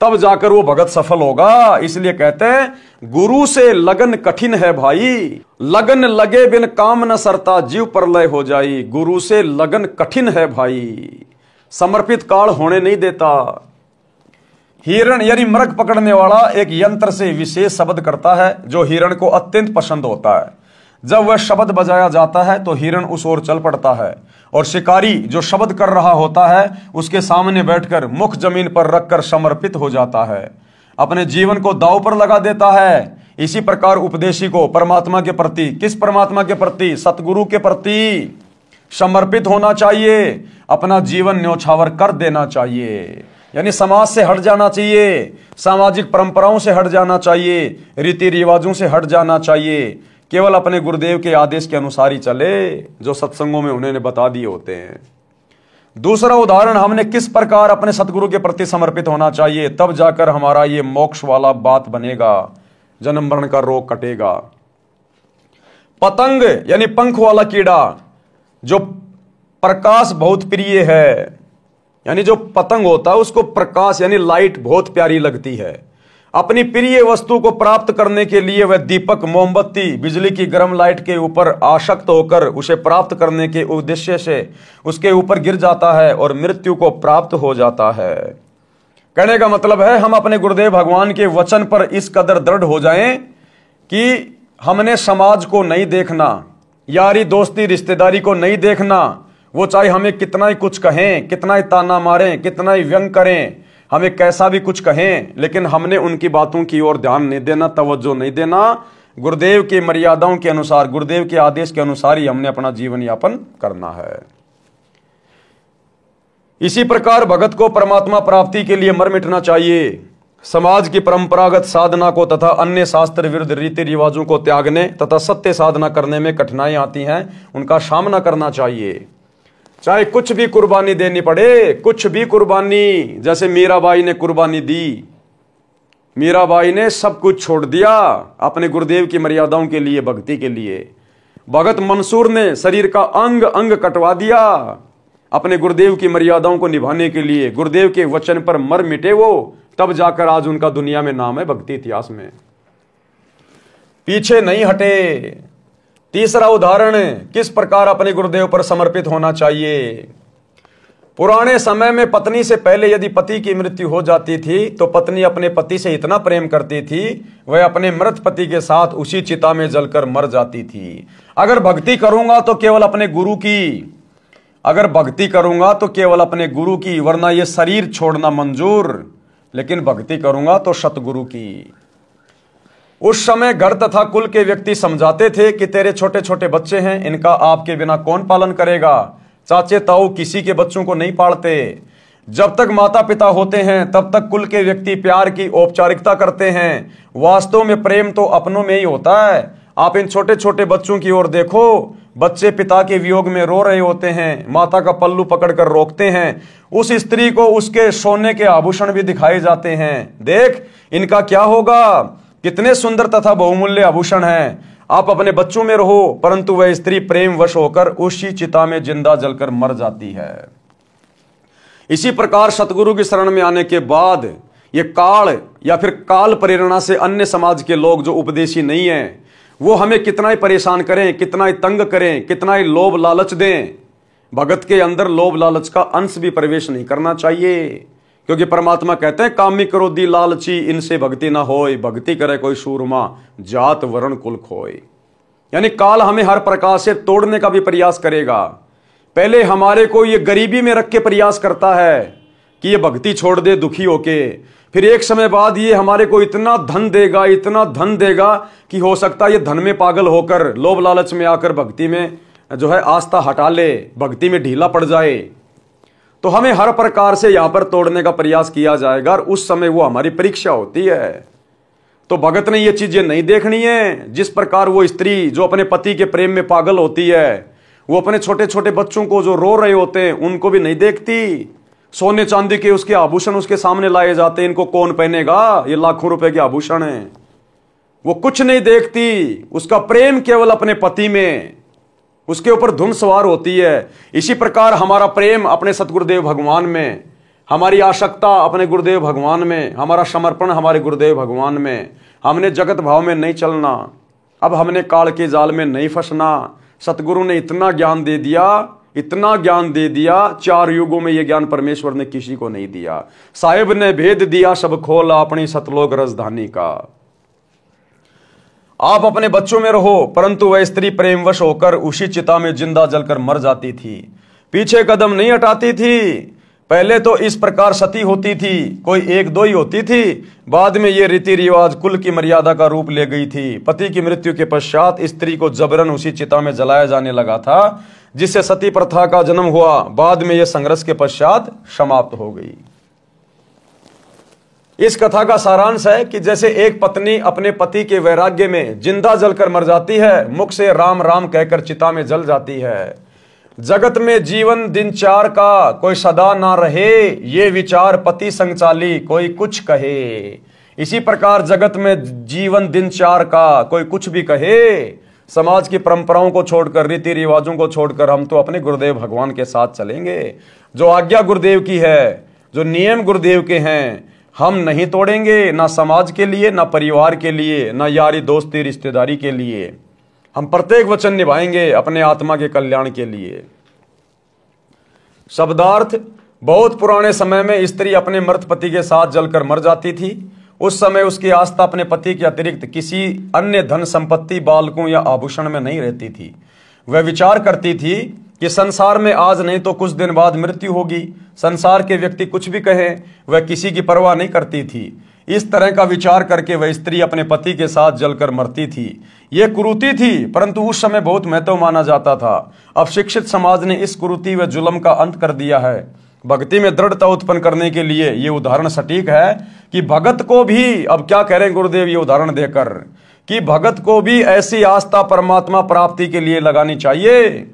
Speaker 1: तब जाकर वो भगत सफल होगा। इसलिए कहते हैं गुरु से लगन कठिन है भाई, लगन लगे बिन काम न सरता, जीव प्रलय हो जाई। गुरु से लगन कठिन है भाई, समर्पित काल होने नहीं देता। हिरण यानी मृग पकड़ने वाला एक यंत्र से विशेष शब्द करता है जो हिरण को अत्यंत पसंद होता है। जब वह शब्द बजाया जाता है तो हिरण उस ओर चल पड़ता है, और शिकारी जो शब्द कर रहा होता है उसके सामने बैठकर मुख जमीन पर रखकर समर्पित हो जाता है, अपने जीवन को दांव पर लगा देता है। इसी प्रकार उपदेशी को परमात्मा के प्रति, किस परमात्मा के प्रति? सतगुरु के प्रति समर्पित होना चाहिए, अपना जीवन न्योछावर कर देना चाहिए, यानी समाज से हट जाना चाहिए, सामाजिक परंपराओं से हट जाना चाहिए, रीति रिवाजों से हट जाना चाहिए, केवल अपने गुरुदेव के आदेश के अनुसार ही चले जो सत्संगों में उन्होंने बता दिए होते हैं। दूसरा उदाहरण, हमने किस प्रकार अपने सतगुरु के प्रति समर्पित होना चाहिए, तब जाकर हमारा ये मोक्ष वाला बात बनेगा, जन्म मरण का रोग कटेगा। पतंग यानी पंख वाला कीड़ा जो प्रकाश बहुत प्रिय है, यानी जो पतंग होता है उसको प्रकाश यानी लाइट बहुत प्यारी लगती है। अपनी प्रिय वस्तु को प्राप्त करने के लिए वह दीपक, मोमबत्ती, बिजली की गर्म लाइट के ऊपर आसक्त होकर उसे प्राप्त करने के उद्देश्य से उसके ऊपर गिर जाता है और मृत्यु को प्राप्त हो जाता है। कहने का मतलब है हम अपने गुरुदेव भगवान के वचन पर इस कदर दृढ़ हो जाएं कि हमने समाज को नहीं देखना, यारी दोस्ती रिश्तेदारी को नहीं देखना, वो चाहे हमें कितना ही कुछ कहें, कितना ही ताना मारें, कितना ही व्यंग करें, हमें कैसा भी कुछ कहें, लेकिन हमने उनकी बातों की ओर ध्यान नहीं देना, तवज्जो नहीं देना। गुरुदेव की मर्यादाओं के अनुसार, गुरुदेव के आदेश के अनुसार ही हमने अपना जीवन यापन करना है। इसी प्रकार भगत को परमात्मा प्राप्ति के लिए मर मिटना चाहिए। समाज की परंपरागत साधना को तथा अन्य शास्त्र विरुद्ध रीति रिवाजों को त्यागने तथा सत्य साधना करने में कठिनाई आती हैं, उनका सामना करना चाहिए, चाहे कुछ भी कुर्बानी देनी पड़े, कुछ भी कुर्बानी। जैसे मीराबाई ने कुर्बानी दी, मीराबाई ने सब कुछ छोड़ दिया अपने गुरुदेव की मर्यादाओं के लिए, भक्ति के लिए। भगत मंसूर ने शरीर का अंग अंग कटवा दिया अपने गुरुदेव की मर्यादाओं को निभाने के लिए। गुरुदेव के वचन पर मर मिटे वो, तब जाकर आज उनका दुनिया में नाम है, भक्ति इतिहास में। पीछे नहीं हटे। तीसरा उदाहरण, किस प्रकार अपने गुरुदेव पर समर्पित होना चाहिए। पुराने समय में पत्नी से पहले यदि पति की मृत्यु हो जाती थी तो पत्नी अपने पति से इतना प्रेम करती थी, वह अपने मृत पति के साथ उसी चिता में जलकर मर जाती थी। अगर भक्ति करूंगा तो केवल अपने गुरु की, अगर भक्ति करूंगा तो केवल अपने गुरु की, वरना यह शरीर छोड़ना मंजूर, लेकिन भक्ति करूंगा तो सतगुरु की। उस समय घर तथा कुल के व्यक्ति समझाते थे कि तेरे छोटे छोटे बच्चे हैं, इनका आपके बिना कौन पालन करेगा। चाचे ताऊ किसी के बच्चों को नहीं पालते। जब तक माता पिता होते हैं तब तक कुल के व्यक्ति प्यार की औपचारिकता करते हैं, वास्तव में प्रेम तो अपनों में ही होता है। आप इन छोटे छोटे बच्चों की ओर देखो, बच्चे पिता के वियोग में रो रहे होते हैं, माता का पल्लू पकड़कर रोकते हैं। उस स्त्री को उसके सोने के आभूषण भी दिखाए जाते हैं, देख इनका क्या होगा, कितने सुंदर तथा बहुमूल्य आभूषण हैं। आप अपने बच्चों में रहो, परंतु वह स्त्री प्रेम वश होकर उसी चिता में जिंदा जलकर मर जाती है। इसी प्रकार सतगुरु की शरण में आने के बाद ये काल या फिर काल प्रेरणा से अन्य समाज के लोग जो उपदेशी नहीं हैं वो हमें कितना ही परेशान करें, कितना ही तंग करें, कितना ही लोभ लालच दें, भगत के अंदर लोभ लालच का अंश भी प्रवेश नहीं करना चाहिए। क्योंकि परमात्मा कहते हैं कामी क्रोधी लालची इनसे भक्ति ना होय, भक्ति करे कोई सूरमा जात वर्ण कुल खोय। यानी काल हमें हर प्रकार से तोड़ने का भी प्रयास करेगा। पहले हमारे को ये गरीबी में रख के प्रयास करता है कि ये भक्ति छोड़ दे दुखी होके, फिर एक समय बाद ये हमारे को इतना धन देगा, इतना धन देगा कि हो सकता है ये धन में पागल होकर लोभ लालच में आकर भक्ति में जो है आस्था हटा ले, भक्ति में ढीला पड़ जाए। तो हमें हर प्रकार से यहां पर तोड़ने का प्रयास किया जाएगा और उस समय वो हमारी परीक्षा होती है। तो भगत ने ये चीजें नहीं देखनी है। जिस प्रकार वो स्त्री जो अपने पति के प्रेम में पागल होती है, वो अपने छोटे छोटे बच्चों को जो रो रहे होते हैं उनको भी नहीं देखती। सोने चांदी के उसके आभूषण उसके सामने लाए जाते हैं, इनको कौन पहनेगा, ये लाखों रुपए के आभूषण हैं। वो कुछ नहीं देखती, उसका प्रेम केवल अपने पति में, उसके ऊपर धुन सवार होती है। इसी प्रकार हमारा प्रेम अपने सतगुरुदेव भगवान में, हमारी आसक्ता अपने गुरुदेव भगवान में, हमारा समर्पण हमारे गुरुदेव भगवान में। हमने जगत भाव में नहीं चलना, अब हमने काल के जाल में नहीं फंसना। सतगुरु ने इतना ज्ञान दे दिया, इतना ज्ञान दे दिया, 4 युगों में यह ज्ञान परमेश्वर ने किसी को नहीं दिया। साहिब ने भेद दिया सब खोला अपनी सतलोक राजधानी का। आप अपने बच्चों में रहो, परंतु वह स्त्री प्रेमवश होकर उसी चिता में जिंदा जलकर मर जाती थी, पीछे कदम नहीं हटाती थी। पहले तो इस प्रकार सती होती थी, कोई 1-2 ही होती थी, बाद में ये रीति रिवाज कुल की मर्यादा का रूप ले गई थी। पति की मृत्यु के पश्चात स्त्री को जबरन उसी चिता में जलाया जाने लगा था, जिससे सती प्रथा का जन्म हुआ। बाद में यह संघर्ष के पश्चात समाप्त हो गई। इस कथा का सारांश है कि जैसे एक पत्नी अपने पति के वैराग्य में जिंदा जलकर मर जाती है, मुख से राम राम कहकर चिता में जल जाती है। जगत में जीवन दिन 4 का कोई सदा ना रहे, ये विचार पति संग चाली कोई कुछ कहे। इसी प्रकार जगत में जीवन दिन 4 का कोई कुछ भी कहे, समाज की परंपराओं को छोड़कर, रीति रिवाजों को छोड़कर हम तो अपने गुरुदेव भगवान के साथ चलेंगे। जो आज्ञा गुरुदेव की है, जो नियम गुरुदेव के हैं, हम नहीं तोड़ेंगे, ना समाज के लिए, ना परिवार के लिए, ना यारी दोस्ती रिश्तेदारी के लिए। हम प्रत्येक वचन निभाएंगे अपने आत्मा के कल्याण के लिए। शब्दार्थ, बहुत पुराने समय में स्त्री अपने मृत पति के साथ जलकर मर जाती थी। उस समय उसकी आस्था अपने पति के अतिरिक्त किसी अन्य धन संपत्ति, बालकों या आभूषण में नहीं रहती थी। वह विचार करती थी कि संसार में आज नहीं तो कुछ दिन बाद मृत्यु होगी। संसार के व्यक्ति कुछ भी कहें, वह किसी की परवाह नहीं करती थी। इस तरह का विचार करके वह स्त्री अपने पति के साथ जलकर मरती थी। यह कुरीति थी, परंतु उस समय बहुत महत्व माना जाता था। अब शिक्षित समाज ने इस कुरीति व जुल्म का अंत कर दिया है। भक्ति में दृढ़ता उत्पन्न करने के लिए यह उदाहरण सटीक है कि भगत को भी, अब क्या कह रहे हैं गुरुदेव ये उदाहरण देकर, कि भगत को भी ऐसी आस्था परमात्मा प्राप्ति के लिए लगानी चाहिए।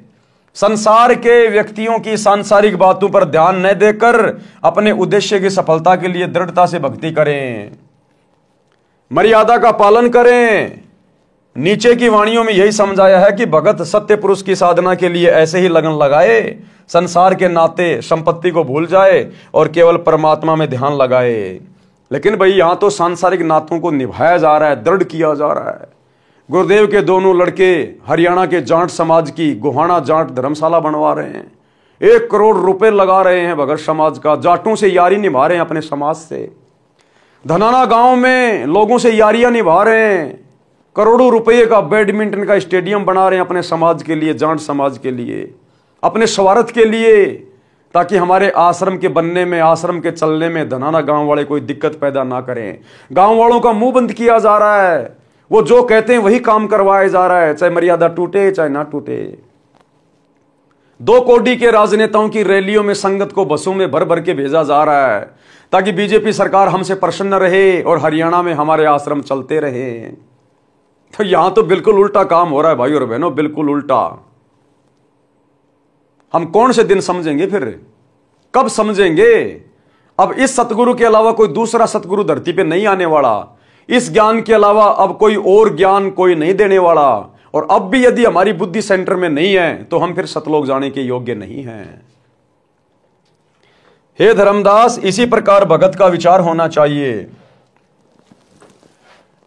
Speaker 1: संसार के व्यक्तियों की सांसारिक बातों पर ध्यान न देकर अपने उद्देश्य की सफलता के लिए दृढ़ता से भक्ति करें, मर्यादा का पालन करें। नीचे की वाणियों में यही समझाया है कि भगत सत्य पुरुष की साधना के लिए ऐसे ही लगन लगाए, संसार के नाते संपत्ति को भूल जाए और केवल परमात्मा में ध्यान लगाए। लेकिन भाई यहां तो सांसारिक नातों को निभाया जा रहा है, दृढ़ किया जा रहा है। गुरुदेव के दोनों लड़के हरियाणा के जाट समाज की गोहाना जाट धर्मशाला बनवा रहे हैं, 1 करोड़ रुपए लगा रहे हैं भगत समाज का, जाटों से यारी निभा रहे हैं अपने समाज से। धनाना गांव में लोगों से यारियां निभा रहे हैं, करोड़ों रुपए का बैडमिंटन का स्टेडियम बना रहे हैं अपने समाज के लिए, जाट समाज के लिए, अपने स्वार्थ के लिए, ताकि हमारे आश्रम के बनने में, आश्रम के चलने में धनाना गांव वाले कोई दिक्कत पैदा ना करें। गांव वालों का मुंह बंद किया जा रहा है, वो जो कहते हैं वही काम करवाया जा रहा है, चाहे मर्यादा टूटे चाहे ना टूटे। 2 कोडी के राजनेताओं की रैलियों में संगत को बसों में भर भर के भेजा जा रहा है ताकि बीजेपी सरकार हमसे प्रसन्न रहे और हरियाणा में हमारे आश्रम चलते रहे। तो यहां तो बिल्कुल उल्टा काम हो रहा है भाई और बहनों, बिल्कुल उल्टा। हम कौन से दिन समझेंगे फिर, कब समझेंगे? अब इस सतगुरु के अलावा कोई दूसरा सतगुरु धरती पे नहीं आने वाला, इस ज्ञान के अलावा अब कोई और ज्ञान कोई नहीं देने वाला। और अब भी यदि हमारी बुद्धि सेंटर में नहीं है तो हम फिर सतलोक जाने के योग्य नहीं हैं। हे धर्मदास, इसी प्रकार भगत का विचार होना चाहिए।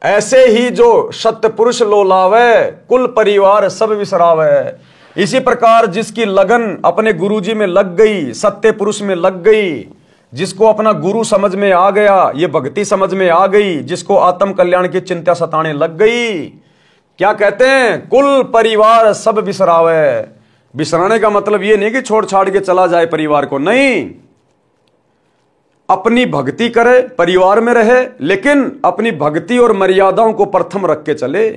Speaker 1: ऐसे ही जो सत्य पुरुष लोलावे, कुल परिवार सब विसरावे। इसी प्रकार जिसकी लगन अपने गुरुजी में लग गई, सत्य पुरुष में लग गई, जिसको अपना गुरु समझ में आ गया, ये भक्ति समझ में आ गई, जिसको आत्म कल्याण की चिंता सताने लग गई, क्या कहते हैं? कुल परिवार सब बिसरावे। बिसराने का मतलब ये नहीं कि छोड़ छाड़ के चला जाए परिवार को, नहीं, अपनी भक्ति करे, परिवार में रहे, लेकिन अपनी भक्ति और मर्यादाओं को प्रथम रख के चले।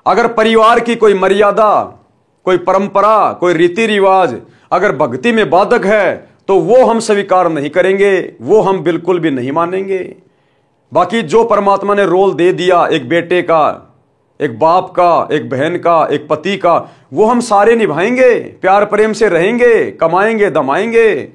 Speaker 1: अगर परिवार की कोई मर्यादा, कोई परंपरा, कोई रीति रिवाज अगर भक्ति में बाधक है तो वो हम स्वीकार नहीं करेंगे, वो हम बिल्कुल भी नहीं मानेंगे। बाकी जो परमात्मा ने रोल दे दिया, एक बेटे का, एक बाप का, एक बहन का, एक पति का, वो हम सारे निभाएंगे, प्यार प्रेम से रहेंगे, कमाएंगे, दमाएंगे।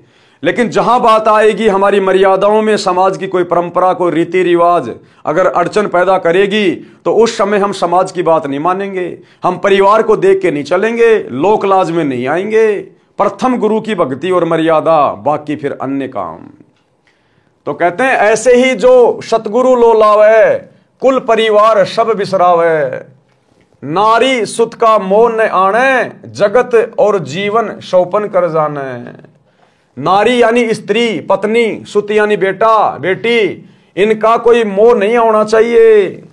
Speaker 1: लेकिन जहां बात आएगी हमारी मर्यादाओं में, समाज की कोई परंपरा, कोई रीति रिवाज अगर अड़चन पैदा करेगी तो उस समय हम समाज की बात नहीं मानेंगे, हम परिवार को देख के नहीं चलेंगे, लोक लाज में नहीं आएंगे। प्रथम गुरु की भक्ति और मर्यादा, बाकी फिर अन्य काम। तो कहते हैं ऐसे ही जो सतगुरु लोलावे, कुल परिवार सब बिसरावे। नारी सुत का मोह न आने, जगत और जीवन शोपन कर जाने। नारी यानी स्त्री, पत्नी, सुत यानी बेटा, बेटी, इनका कोई मोह नहीं होना चाहिए।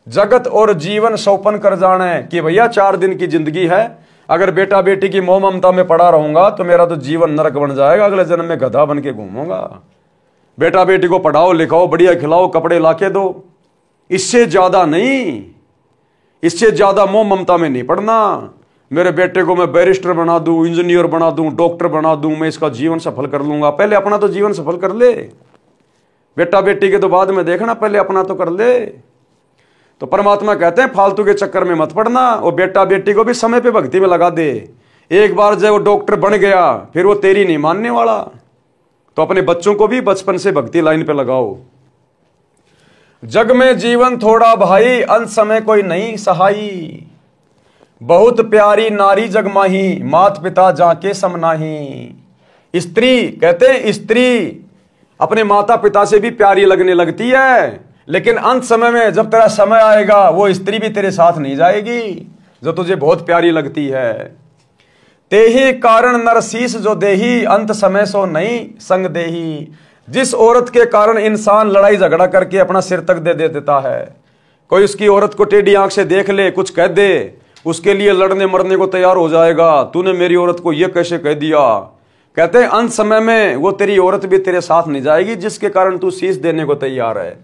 Speaker 1: जगत और जीवन शोपन कर जाने कि भैया 4 दिन की जिंदगी है, अगर बेटा बेटी की मोह ममता में पड़ा रहूंगा तो मेरा तो जीवन नरक बन जाएगा, अगले जन्म में गधा बन के घूमूंगा। बेटा बेटी को पढ़ाओ लिखाओ, बढ़िया खिलाओ, कपड़े लाके दो, इससे ज्यादा नहीं, इससे ज्यादा मोह ममता में नहीं पड़ना। मेरे बेटे को मैं बैरिस्टर बना दूं, इंजीनियर बना दूं, डॉक्टर बना दूं, मैं इसका जीवन सफल कर लूंगा। पहले अपना तो जीवन सफल कर ले, बेटा बेटी के तो बाद में देखना, पहले अपना तो कर ले। तो परमात्मा कहते हैं फालतू के चक्कर में मत पड़ना, और बेटा बेटी को भी समय पे भक्ति में लगा दे। एक बार जब वो डॉक्टर बन गया फिर वो तेरी नहीं मानने वाला, तो अपने बच्चों को भी बचपन से भक्ति लाइन पे लगाओ। जग में जीवन थोड़ा भाई, अंत समय कोई नहीं सहाई। बहुत प्यारी नारी जग माही, मात पिता जाके समनाही। स्त्री, कहते हैं स्त्री अपने माता पिता से भी प्यारी लगने लगती है, लेकिन अंत समय में जब तेरा समय आएगा वो स्त्री भी तेरे साथ नहीं जाएगी जो तुझे बहुत प्यारी लगती है। तेहि कारण नरसीस जो देही, अंत समय सो नहीं संग देही। जिस औरत के कारण इंसान लड़ाई झगड़ा करके अपना सिर तक दे देता है, कोई उसकी औरत को टेढ़ी आंख से देख ले, कुछ कह दे, उसके लिए लड़ने मरने को तैयार हो जाएगा, तूने मेरी औरत को यह कैसे कह दिया। कहते हैं अंत समय में वो तेरी औरत भी तेरे साथ नहीं जाएगी जिसके कारण तू शीश देने को तैयार है।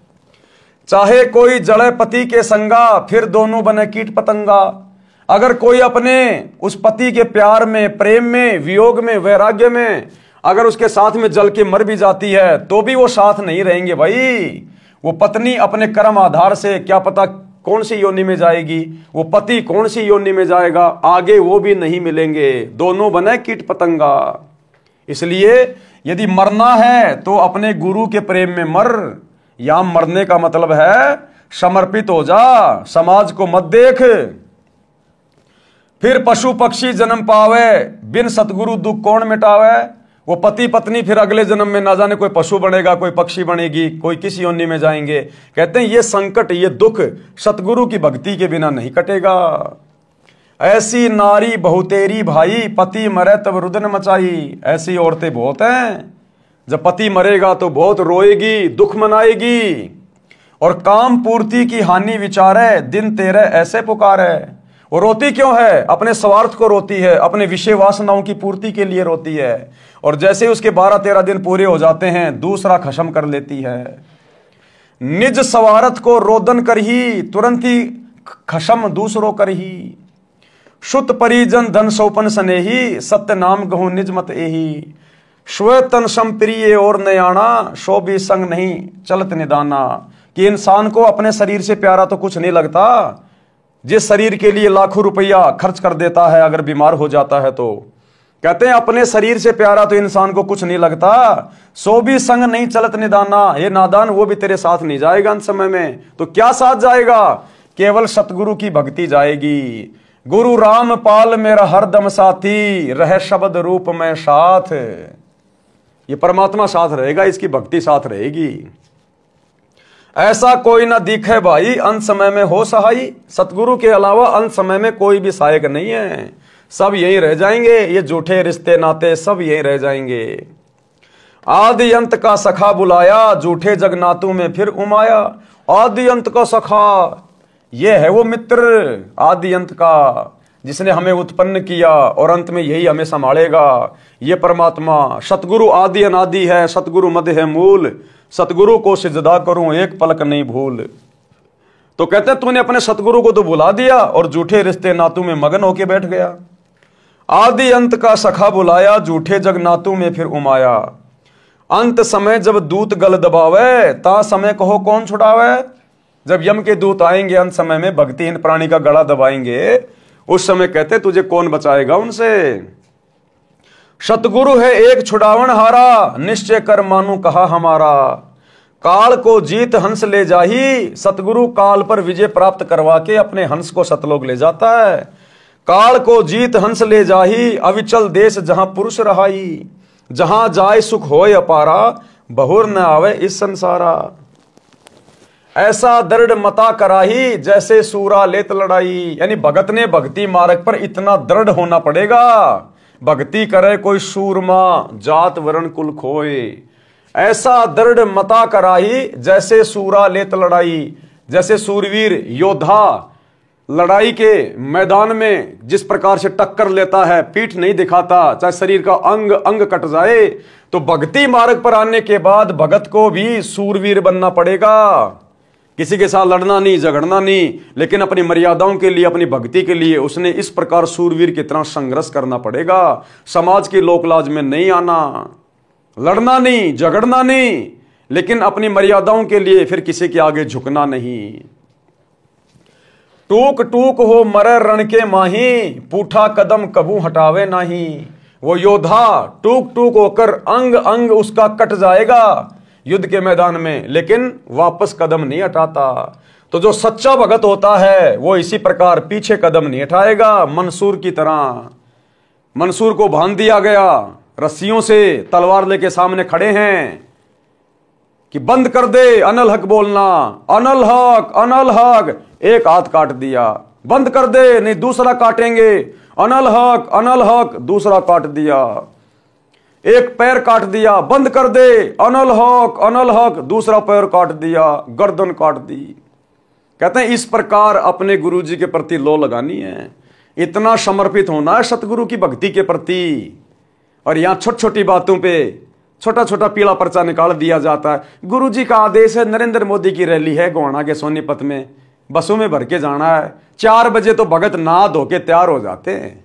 Speaker 1: चाहे कोई जड़े पति के संगा, फिर दोनों बने कीट पतंगा। अगर कोई अपने उस पति के प्यार में, प्रेम में, वियोग में, वैराग्य में अगर उसके साथ में जल के मर भी जाती है तो भी वो साथ नहीं रहेंगे भाई। वो पत्नी अपने कर्म आधार से क्या पता कौन सी योनि में जाएगी, वो पति कौन सी योनि में जाएगा, आगे वो भी नहीं मिलेंगे, दोनों बने कीट पतंगा। इसलिए यदि मरना है तो अपने गुरु के प्रेम में मर। यहां मरने का मतलब है समर्पित हो जा, समाज को मत देख। फिर पशु पक्षी जन्म पावे, बिन सतगुरु दुख कौन मिटावे। वो पति पत्नी फिर अगले जन्म में ना जाने कोई पशु बनेगा, कोई पक्षी बनेगी, कोई किसी योनि में जाएंगे। कहते हैं ये संकट, ये दुख सतगुरु की भक्ति के बिना नहीं कटेगा। ऐसी नारी बहुतेरी भाई, पति मरे तब रुदन मचाई। ऐसी औरतें बहुत हैं, जब पति मरेगा तो बहुत रोएगी, दुख मनाएगी, और काम पूर्ति की हानि विचारे, दिन तेरे ऐसे पुकारे। वो रोती क्यों है? अपने स्वार्थ को रोती है, अपने विषय वासनाओं की पूर्ति के लिए रोती है, और जैसे उसके 12-13 दिन पूरे हो जाते हैं दूसरा खत्म कर लेती है। निज स्वार्थ को रोदन कर ही, तुरंत ही खत्म दूसरों कर ही। शुत परिजन धन सौपन स्नेही, सत्य नाम गहु निज मत एही। स्व तन सम प्रिय और नयाना, सो भी संग नहीं चलत निदाना। कि इंसान को अपने शरीर से प्यारा तो कुछ नहीं लगता, जिस शरीर के लिए लाखों रुपया खर्च कर देता है अगर बीमार हो जाता है तो। कहते हैं अपने शरीर से प्यारा तो इंसान को कुछ नहीं लगता, सो भी संग नहीं चलत निदाना। ये नादान वो भी तेरे साथ नहीं जाएगा अंत समय में। तो क्या साथ जाएगा? केवल सतगुरु की भक्ति जाएगी। गुरु राम पाल मेरा हरदम साथी, रह शब्द रूप में साथ। ये परमात्मा साथ रहेगा, इसकी भक्ति साथ रहेगी। ऐसा कोई ना दिखे भाई अंत समय में हो सहाई, सतगुरु के अलावा अंत समय में कोई भी सहायक नहीं है, सब यहीं रह जाएंगे। ये झूठे रिश्ते नाते सब यहीं रह जाएंगे। आदि अंत का सखा बुलाया, झूठे जगनातों में फिर उमाया। आदि अंत का सखा, ये है वो मित्र आदि अंत का, जिसने हमें उत्पन्न किया और अंत में यही हमें संभालेगा। ये परमात्मा सतगुरु आदि अनादि है, सतगुरु मध्य है मूल, सतगुरु को सिजदा करूं एक पलक नहीं भूल। तो कहते तूने अपने सतगुरु को तो बुला दिया और झूठे रिश्ते नातों में मगन होके बैठ गया। आदि अंत का सखा बुलाया, झूठे जगनातों में फिर उमाया। अंत समय जब दूत गल दबावे, ता समय कहो कौन छुड़ावे। जब यम के दूत आएंगे अंत समय में, भक्तिहीन प्राणी का गला दबाएंगे, उस समय कहते तुझे कौन बचाएगा उनसे। सतगुरु है एक छुड़ावन हारा, निश्चय कर मानू कहा हमारा। काल को जीत हंस ले जाही, सतगुरु काल पर विजय प्राप्त करवा के अपने हंस को सतलोक ले जाता है। काल को जीत हंस ले जाही, अविचल देश जहां पुरुष रहाई। जहां जाए सुख होय अपारा, बहुर न आवे इस संसारा। ऐसा दृढ़ मता कराही, जैसे सूरा लेत लड़ाई। यानी भगत ने भक्ति मार्ग पर इतना दृढ़ होना पड़ेगा, भक्ति करे कोई सूरमा, जात वर्ण कुल खोए। ऐसा दृढ़ मता कराही, जैसे सूरा लेत लड़ाई। जैसे सूरवीर योद्धा लड़ाई के मैदान में जिस प्रकार से टक्कर लेता है, पीठ नहीं दिखाता, चाहे शरीर का अंग अंग कट जाए, तो भक्ति मार्ग पर आने के बाद भगत को भी सूरवीर बनना पड़ेगा। किसी के साथ लड़ना नहीं, झगड़ना नहीं, लेकिन अपनी मर्यादाओं के लिए, अपनी भक्ति के लिए उसने इस प्रकार सूरवीर की तरह संघर्ष करना पड़ेगा। समाज की लोकलाज में नहीं आना, लड़ना नहीं, झगड़ना नहीं, लेकिन अपनी मर्यादाओं के लिए फिर किसी के आगे झुकना नहीं। टूक टूक हो मरे रण के माही, पूठा कदम कबू हटावे नहीं। वो योद्धा टूक टूक होकर अंग अंग उसका कट जाएगा युद्ध के मैदान में, लेकिन वापस कदम नहीं हटाता। तो जो सच्चा भगत होता है वो इसी प्रकार पीछे कदम नहीं हटाएगा। मंसूर की तरह, मंसूर को बांध दिया गया रस्सियों से, तलवार लेके सामने खड़े हैं कि बंद कर दे अनल हक बोलना, अनल हक अनल हक। एक हाथ काट दिया, बंद कर दे, नहीं दूसरा काटेंगे, अनल हक दूसरा काट दिया। एक पैर काट दिया, बंद कर दे, अनल हक दूसरा पैर काट दिया, गर्दन काट दी। कहते हैं इस प्रकार अपने गुरु जी के प्रति लो लगानी है, इतना समर्पित होना है सतगुरु की भक्ति के प्रति। और यहां छोटी छोटी बातों पे छोटा छोटा पीला पर्चा निकाल दिया जाता है। गुरु जी का आदेश है, नरेंद्र मोदी की रैली है गोहाना के सोनीपत में, बसों में भर के जाना है। 4 बजे तो भगत नहा धो के तैयार हो जाते हैं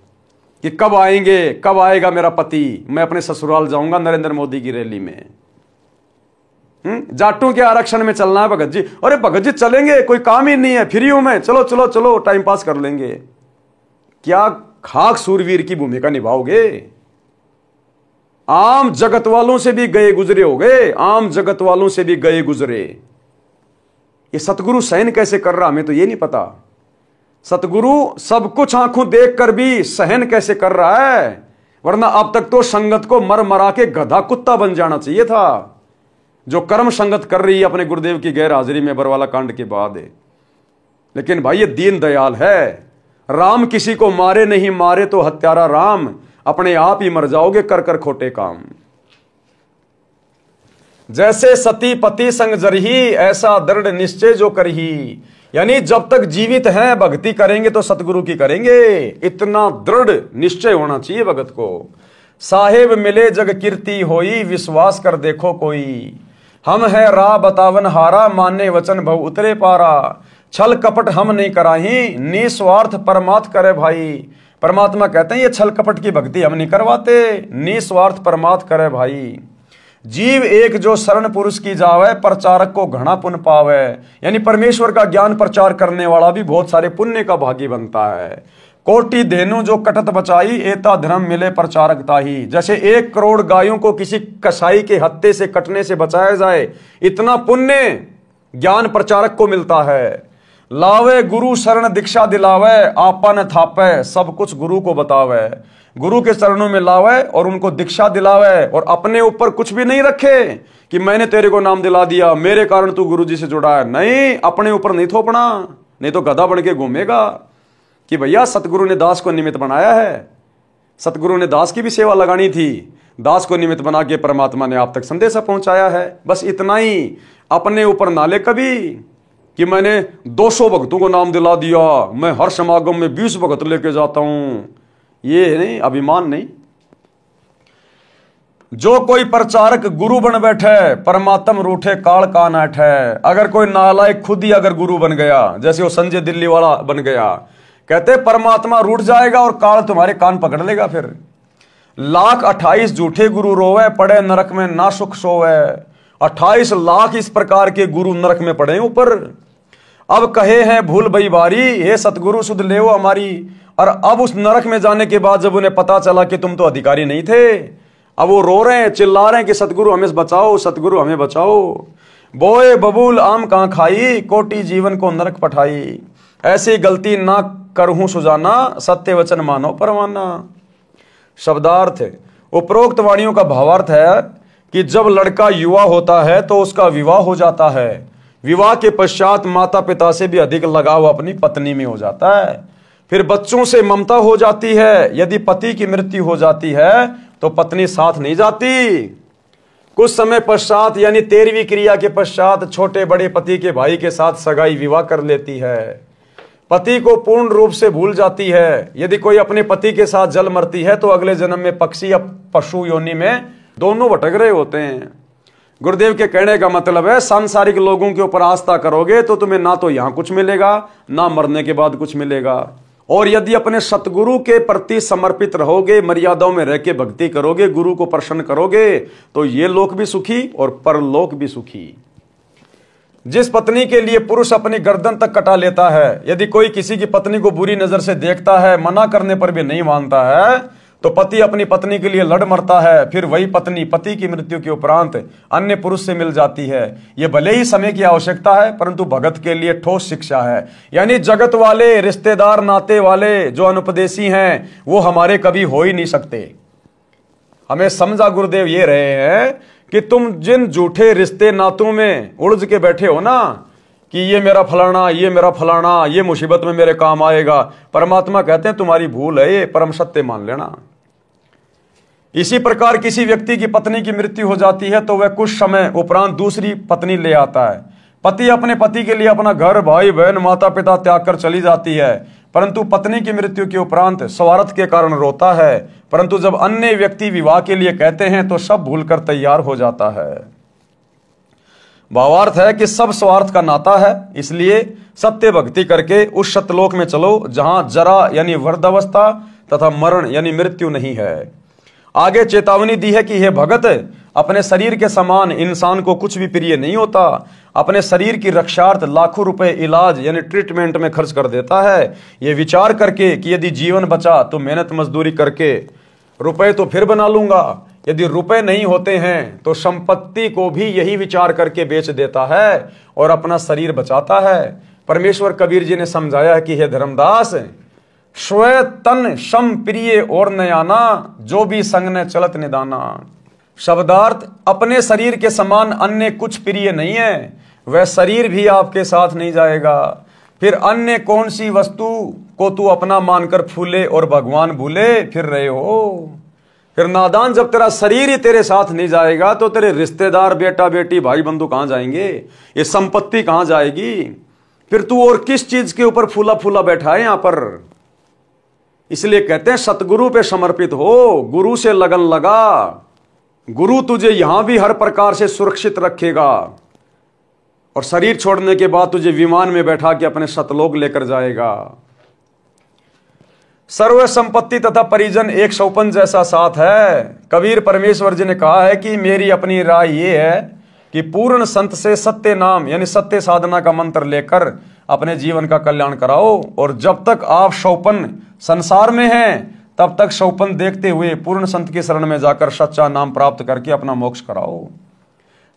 Speaker 1: कि कब आएंगे, कब आएगा मेरा पति, मैं अपने ससुराल जाऊंगा नरेंद्र मोदी की रैली में। जाटों के आरक्षण में चलना है भगत जी। अरे भगत जी चलेंगे, कोई काम ही नहीं है, फ्री हूं मैं, चलो चलो चलो टाइम पास कर लेंगे। क्या खाक सूरवीर की भूमिका निभाओगे? आम जगत वालों से भी गए गुजरे हो गए, आम जगत वालों से भी गए गुजरे। ये सतगुरु सहन कैसे कर रहा, हमें तो ये नहीं पता। सतगुरु सब कुछ आंखों देखकर भी सहन कैसे कर रहा है, वरना अब तक तो संगत को मर मरा के गधा कुत्ता बन जाना चाहिए था, जो कर्म संगत कर रही है अपने गुरुदेव की गैर हाजिरी में बरवाला कांड के बाद है। लेकिन भाई ये दीन दयाल है, राम किसी को मारे नहीं, मारे तो हत्यारा राम, अपने आप ही मर जाओगे कर कर खोटे काम। जैसे सती पति संग जरही, ऐसा दृढ़ निश्चय जो करही। यानी जब तक जीवित हैं भक्ति करेंगे तो सतगुरु की करेंगे, इतना दृढ़ निश्चय होना चाहिए भगत को। साहेब मिले जग कीर्ति होई, विश्वास कर देखो कोई। हम है राह बतावन हारा, माने वचन भव उतरे पारा। छल कपट हम नहीं कराही, निस्वार्थ परमात्म करे भाई। परमात्मा कहते हैं ये छल कपट की भक्ति हम नहीं करवाते, निस्वार्थ परमात्म करे भाई। जीव एक जो शरण पुरुष की जावे, प्रचारक को घना पुण्य पावे। यानी परमेश्वर का ज्ञान प्रचार करने वाला भी बहुत सारे पुण्य का भागी बनता है। कोटि धेनु जो कटत बचाई, एता धर्म मिले प्रचारक ताही। जैसे 1 करोड़ गायों को किसी कसाई के हत्थे से कटने से बचाया जाए, इतना पुण्य ज्ञान प्रचारक को मिलता है। लावे गुरु शरण दीक्षा दिलावे, आपा न थापे सब कुछ गुरु को बतावे। गुरु के चरणों में लावे और उनको दीक्षा दिलावे और अपने ऊपर कुछ भी नहीं रखे कि मैंने तेरे को नाम दिला दिया, मेरे कारण तू गुरु जी से जुड़ा है। नहीं, अपने ऊपर नहीं थोपना, नहीं तो गधा बन के घूमेगा कि भैया सतगुरु ने दास को निमित्त बनाया है। सतगुरु ने दास की भी सेवा लगानी थी, दास को निमित्त बना के परमात्मा ने आप तक संदेशा पहुंचाया है। बस इतना ही, अपने ऊपर नाले कभी कि मैंने 200 भक्तों को नाम दिला दिया, मैं हर समागम में 20 भक्त लेके जाता हूं, ये नहीं, अभिमान नहीं। जो कोई प्रचारक गुरु बन बैठे, परमात्म रूठे काल का नाठ है। अगर कोई नालायक खुद ही अगर गुरु बन गया, जैसे वो संजय दिल्ली वाला बन गया, कहते परमात्मा रूठ जाएगा और काल तुम्हारे कान पकड़ लेगा। फिर 1,28,000 झूठे गुरु रोवे, पड़े नरक में ना सुख सोवे। 28 लाख इस प्रकार के गुरु नरक में पड़े ऊपर। अब कहे हैं भूल भई बारी, हे सतगुरु सुध ले हमारी। और अब उस नरक में जाने के बाद जब उन्हें पता चला कि तुम तो अधिकारी नहीं थे, अब वो रो रहे हैं, चिल्ला रहे हैं कि सतगुरु हमें बचाओ, सतगुरु हमें बचाओ। बोए बबूल आम कहां खाई, कोटि जीवन को नरक पठाई। ऐसी गलती ना करहूं सुजाना, सत्य वचन मानो परवाना। शब्दार्थ उपरोक्त वाणियों का भावार्थ है कि जब लड़का युवा होता है तो उसका विवाह हो जाता है। विवाह के पश्चात माता पिता से भी अधिक लगाव अपनी पत्नी में हो जाता है। फिर बच्चों से ममता हो जाती है। यदि पति की मृत्यु हो जाती है तो पत्नी साथ नहीं जाती। कुछ समय पश्चात यानी 13वीं क्रिया के पश्चात छोटे बड़े पति के भाई के साथ सगाई विवाह कर लेती है। पति को पूर्ण रूप से भूल जाती है। यदि कोई अपने पति के साथ जल मरती है तो अगले जन्म में पक्षी या पशु योनि में दोनों भटक रहे होते हैं। गुरुदेव के कहने का मतलब है, सांसारिक लोगों के ऊपर आस्था करोगे तो तुम्हें ना तो यहां कुछ मिलेगा, ना मरने के बाद कुछ मिलेगा। और यदि अपने सतगुरु के प्रति समर्पित रहोगे, मर्यादाओं में रह के भक्ति करोगे, गुरु को प्रसन्न करोगे, तो ये लोक भी सुखी और परलोक भी सुखी। जिस पत्नी के लिए पुरुष अपनी गर्दन तक कटा लेता है, यदि कोई किसी की पत्नी को बुरी नजर से देखता है, मना करने पर भी नहीं मानता है, तो पति अपनी पत्नी के लिए लड़ मरता है। फिर वही पत्नी पति की मृत्यु के उपरांत अन्य पुरुष से मिल जाती है। यह भले ही समय की आवश्यकता है, परंतु भगत के लिए ठोस शिक्षा है। यानी जगत वाले, रिश्तेदार, नाते वाले जो अनुपदेशी हैं, वो हमारे कभी हो ही नहीं सकते। हमें समझा गुरुदेव ये रहे हैं कि तुम जिन झूठे रिश्ते नातों में उलझ के बैठे हो ना, कि ये मेरा फलाना, ये मेरा फलाना, ये मुसीबत में मेरे काम आएगा, परमात्मा कहते हैं तुम्हारी भूल है, ये परम सत्य मान लेना। इसी प्रकार किसी व्यक्ति की पत्नी की मृत्यु हो जाती है तो वह कुछ समय उपरांत दूसरी पत्नी ले आता है। पति अपने पति के लिए अपना घर, भाई बहन, माता पिता त्याग कर चली जाती है, परंतु पत्नी की मृत्यु के उपरांत स्वार्थ के कारण रोता है। परंतु जब अन्य व्यक्ति विवाह के लिए कहते हैं तो सब भूलकर तैयार हो जाता है। भावार्थ है कि सब स्वार्थ का नाता है। इसलिए सत्य भक्ति करके उस सतलोक में चलो जहां जरा यानी वृद्धावस्था तथा मरण यानी मृत्यु नहीं है। आगे चेतावनी दी है कि हे भगत, अपने शरीर के समान इंसान को कुछ भी प्रिय नहीं होता। अपने शरीर की रक्षार्थ लाखों रुपए इलाज यानी ट्रीटमेंट में खर्च कर देता है, ये विचार करके कि यदि जीवन बचा तो मेहनत मजदूरी करके रुपए तो फिर बना लूंगा। यदि रुपए नहीं होते हैं तो संपत्ति को भी यही विचार करके बेच देता है और अपना शरीर बचाता है। परमेश्वर कबीर जी ने समझाया है कि हे धर्मदास, स्व तन सम प्रिय और नयाना, जो भी संग ने चलत निदाना। शब्दार्थ, अपने शरीर के समान अन्य कुछ प्रिय नहीं है, वह शरीर भी आपके साथ नहीं जाएगा। फिर अन्य कौन सी वस्तु को तू अपना मानकर फूले और भगवान भूले फिर रहे हो। फिर नादान, जब तेरा शरीर ही तेरे साथ नहीं जाएगा तो तेरे रिश्तेदार, बेटा बेटी, भाई बंधु कहां जाएंगे, ये संपत्ति कहां जाएगी। फिर तू और किस चीज के ऊपर फूला फूला बैठा है यहां पर। इसलिए कहते हैं सतगुरु पे समर्पित हो, गुरु से लगन लगा। गुरु तुझे यहां भी हर प्रकार से सुरक्षित रखेगा और शरीर छोड़ने के बाद तुझे विमान में बैठा के अपने सतलोक लेकर जाएगा। सर्व संपत्ति तथा परिजन एक सौपन जैसा साथ है। कबीर परमेश्वर जी ने कहा है कि मेरी अपनी राय ये है कि पूर्ण संत से सत्य नाम यानी सत्य साधना का मंत्र लेकर अपने जीवन का कल्याण कराओ। और जब तक आप सौपन संसार में हैं तब तक सौपन देखते हुए पूर्ण संत की शरण में जाकर सच्चा नाम प्राप्त करके अपना मोक्ष कराओ।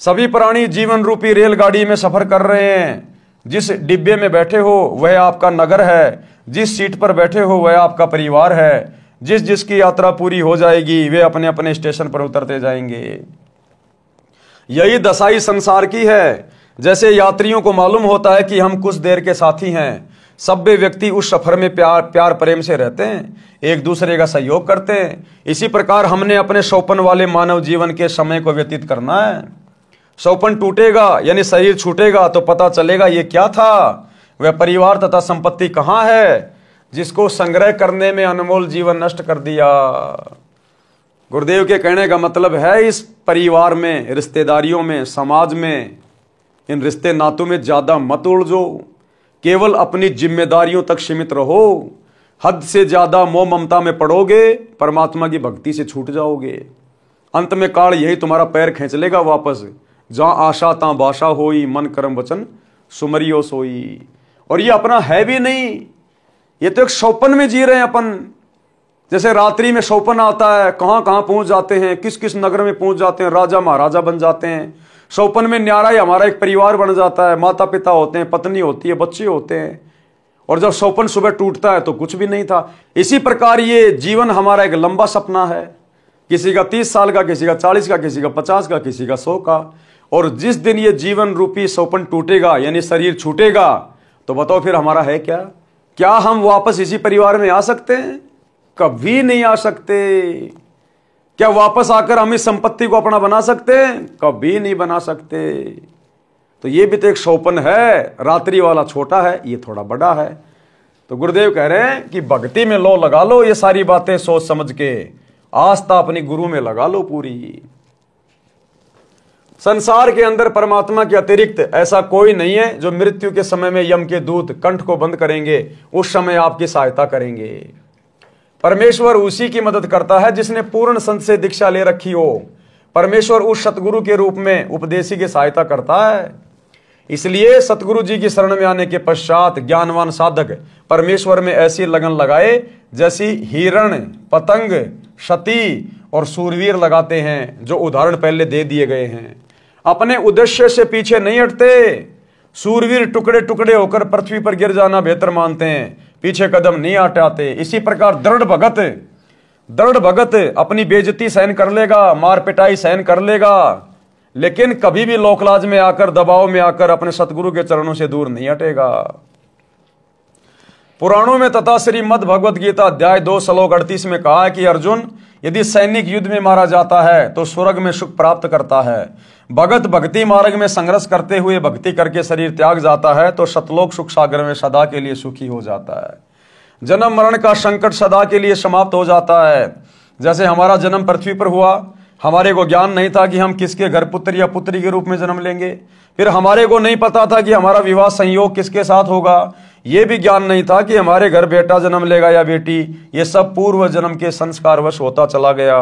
Speaker 1: सभी प्राणी जीवन रूपी रेलगाड़ी में सफर कर रहे हैं। जिस डिब्बे में बैठे हो वह आपका नगर है, जिस सीट पर बैठे हो वह आपका परिवार है। जिस जिसकी यात्रा पूरी हो जाएगी वे अपने अपने स्टेशन पर उतरते जाएंगे। यही दशाई संसार की है। जैसे यात्रियों को मालूम होता है कि हम कुछ देर के साथी हैं, सभ्य व्यक्ति उस सफर में प्यार प्रेम से रहते हैं, एक दूसरे का सहयोग करते हैं। इसी प्रकार हमने अपने सौपन वाले मानव जीवन के समय को व्यतीत करना है। सौपन टूटेगा यानी शरीर छूटेगा तो पता चलेगा ये क्या था। वह परिवार तथा संपत्ति कहाँ है जिसको संग्रह करने में अनमोल जीवन नष्ट कर दिया। गुरुदेव के कहने का मतलब है इस परिवार में, रिश्तेदारियों में, समाज में, इन रिश्ते नातों में ज्यादा मत उलझो। केवल अपनी जिम्मेदारियों तक सीमित रहो। हद से ज्यादा मोह ममता में पड़ोगे, परमात्मा की भक्ति से छूट जाओगे। अंत में काल यही तुम्हारा पैर खींच लेगा वापस। जहां आशा तां बाशा होई, मन कर्म वचन सुमरियो सोई। और ये अपना है भी नहीं, ये तो एक सौपन में जी रहे हैं अपन। जैसे रात्रि में सौपन आता है, कहां कहां पहुंच जाते हैं, किस किस नगर में पहुंच जाते हैं, राजा महाराजा बन जाते हैं। सौपन में न्यारा ही हमारा एक परिवार बन जाता है, माता पिता होते हैं, पत्नी होती है, बच्चे होते हैं। और जब सौपन सुबह टूटता है तो कुछ भी नहीं था। इसी प्रकार ये जीवन हमारा एक लंबा सपना है, किसी का 30 साल का, किसी का 40 का, किसी का 50 का, किसी का 100 का। और जिस दिन ये जीवन रूपी सौपन टूटेगा यानी शरीर छूटेगा तो बताओ फिर हमारा है क्या? क्या हम वापस इसी परिवार में आ सकते हैं? कभी नहीं आ सकते। क्या वापस आकर हम इस संपत्ति को अपना बना सकते हैं? कभी नहीं बना सकते। तो ये भी तो एक सौपन है। रात्रि वाला छोटा है, ये थोड़ा बड़ा है। तो गुरुदेव कह रहे हैं कि भक्ति में लो लगा लो, ये सारी बातें सोच समझ के आस्था अपनी गुरु में लगा लो पूरी। संसार के अंदर परमात्मा के अतिरिक्त ऐसा कोई नहीं है जो मृत्यु के समय में यम के दूत कंठ को बंद करेंगे, उस समय आपकी सहायता करेंगे। परमेश्वर उसी की मदद करता है जिसने पूर्ण संत से दीक्षा ले रखी हो। परमेश्वर उस सतगुरु के रूप में उपदेशी की सहायता करता है। इसलिए सतगुरु जी की शरण में आने के पश्चात ज्ञानवान साधक परमेश्वर में ऐसी लगन लगाए जैसी हिरण, पतंग, सती और सूरवीर लगाते हैं, जो उदाहरण पहले दे दिए गए हैं। अपने उद्देश्य से पीछे नहीं हटते। सूरवीर टुकड़े टुकड़े होकर पृथ्वी पर गिर जाना बेहतर मानते हैं, पीछे कदम नहीं हटाते। इसी प्रकार दृढ़ भगत अपनी बेइज्जती सहन कर लेगा, मार पिटाई सहन कर लेगा, लेकिन कभी भी लोकलाज में आकर, दबाव में आकर अपने सतगुरु के चरणों से दूर नहीं हटेगा। पुराणों में तथा श्रीमद् भगवद गीता अध्याय 2 श्लोक 38 में कहा है कि अर्जुन, यदि सैनिक युद्ध में मारा जाता है तो स्वर्ग में सुख प्राप्त करता है। भगत भक्ति मार्ग में संघर्ष करते हुए भक्ति करके शरीर त्याग जाता है तो सतलोक सुख सागर में सदा के लिए सुखी हो जाता है। जन्म मरण का संकट सदा के लिए समाप्त हो जाता है। जैसे हमारा जन्म पृथ्वी पर हुआ, हमारे को ज्ञान नहीं था कि हम किसके घर पुत्र या पुत्री के रूप में जन्म लेंगे। फिर हमारे को नहीं पता था कि हमारा विवाह संयोग किसके साथ होगा। ये भी ज्ञान नहीं था कि हमारे घर बेटा जन्म लेगा या बेटी। ये सब पूर्व जन्म के संस्कारवश होता चला गया।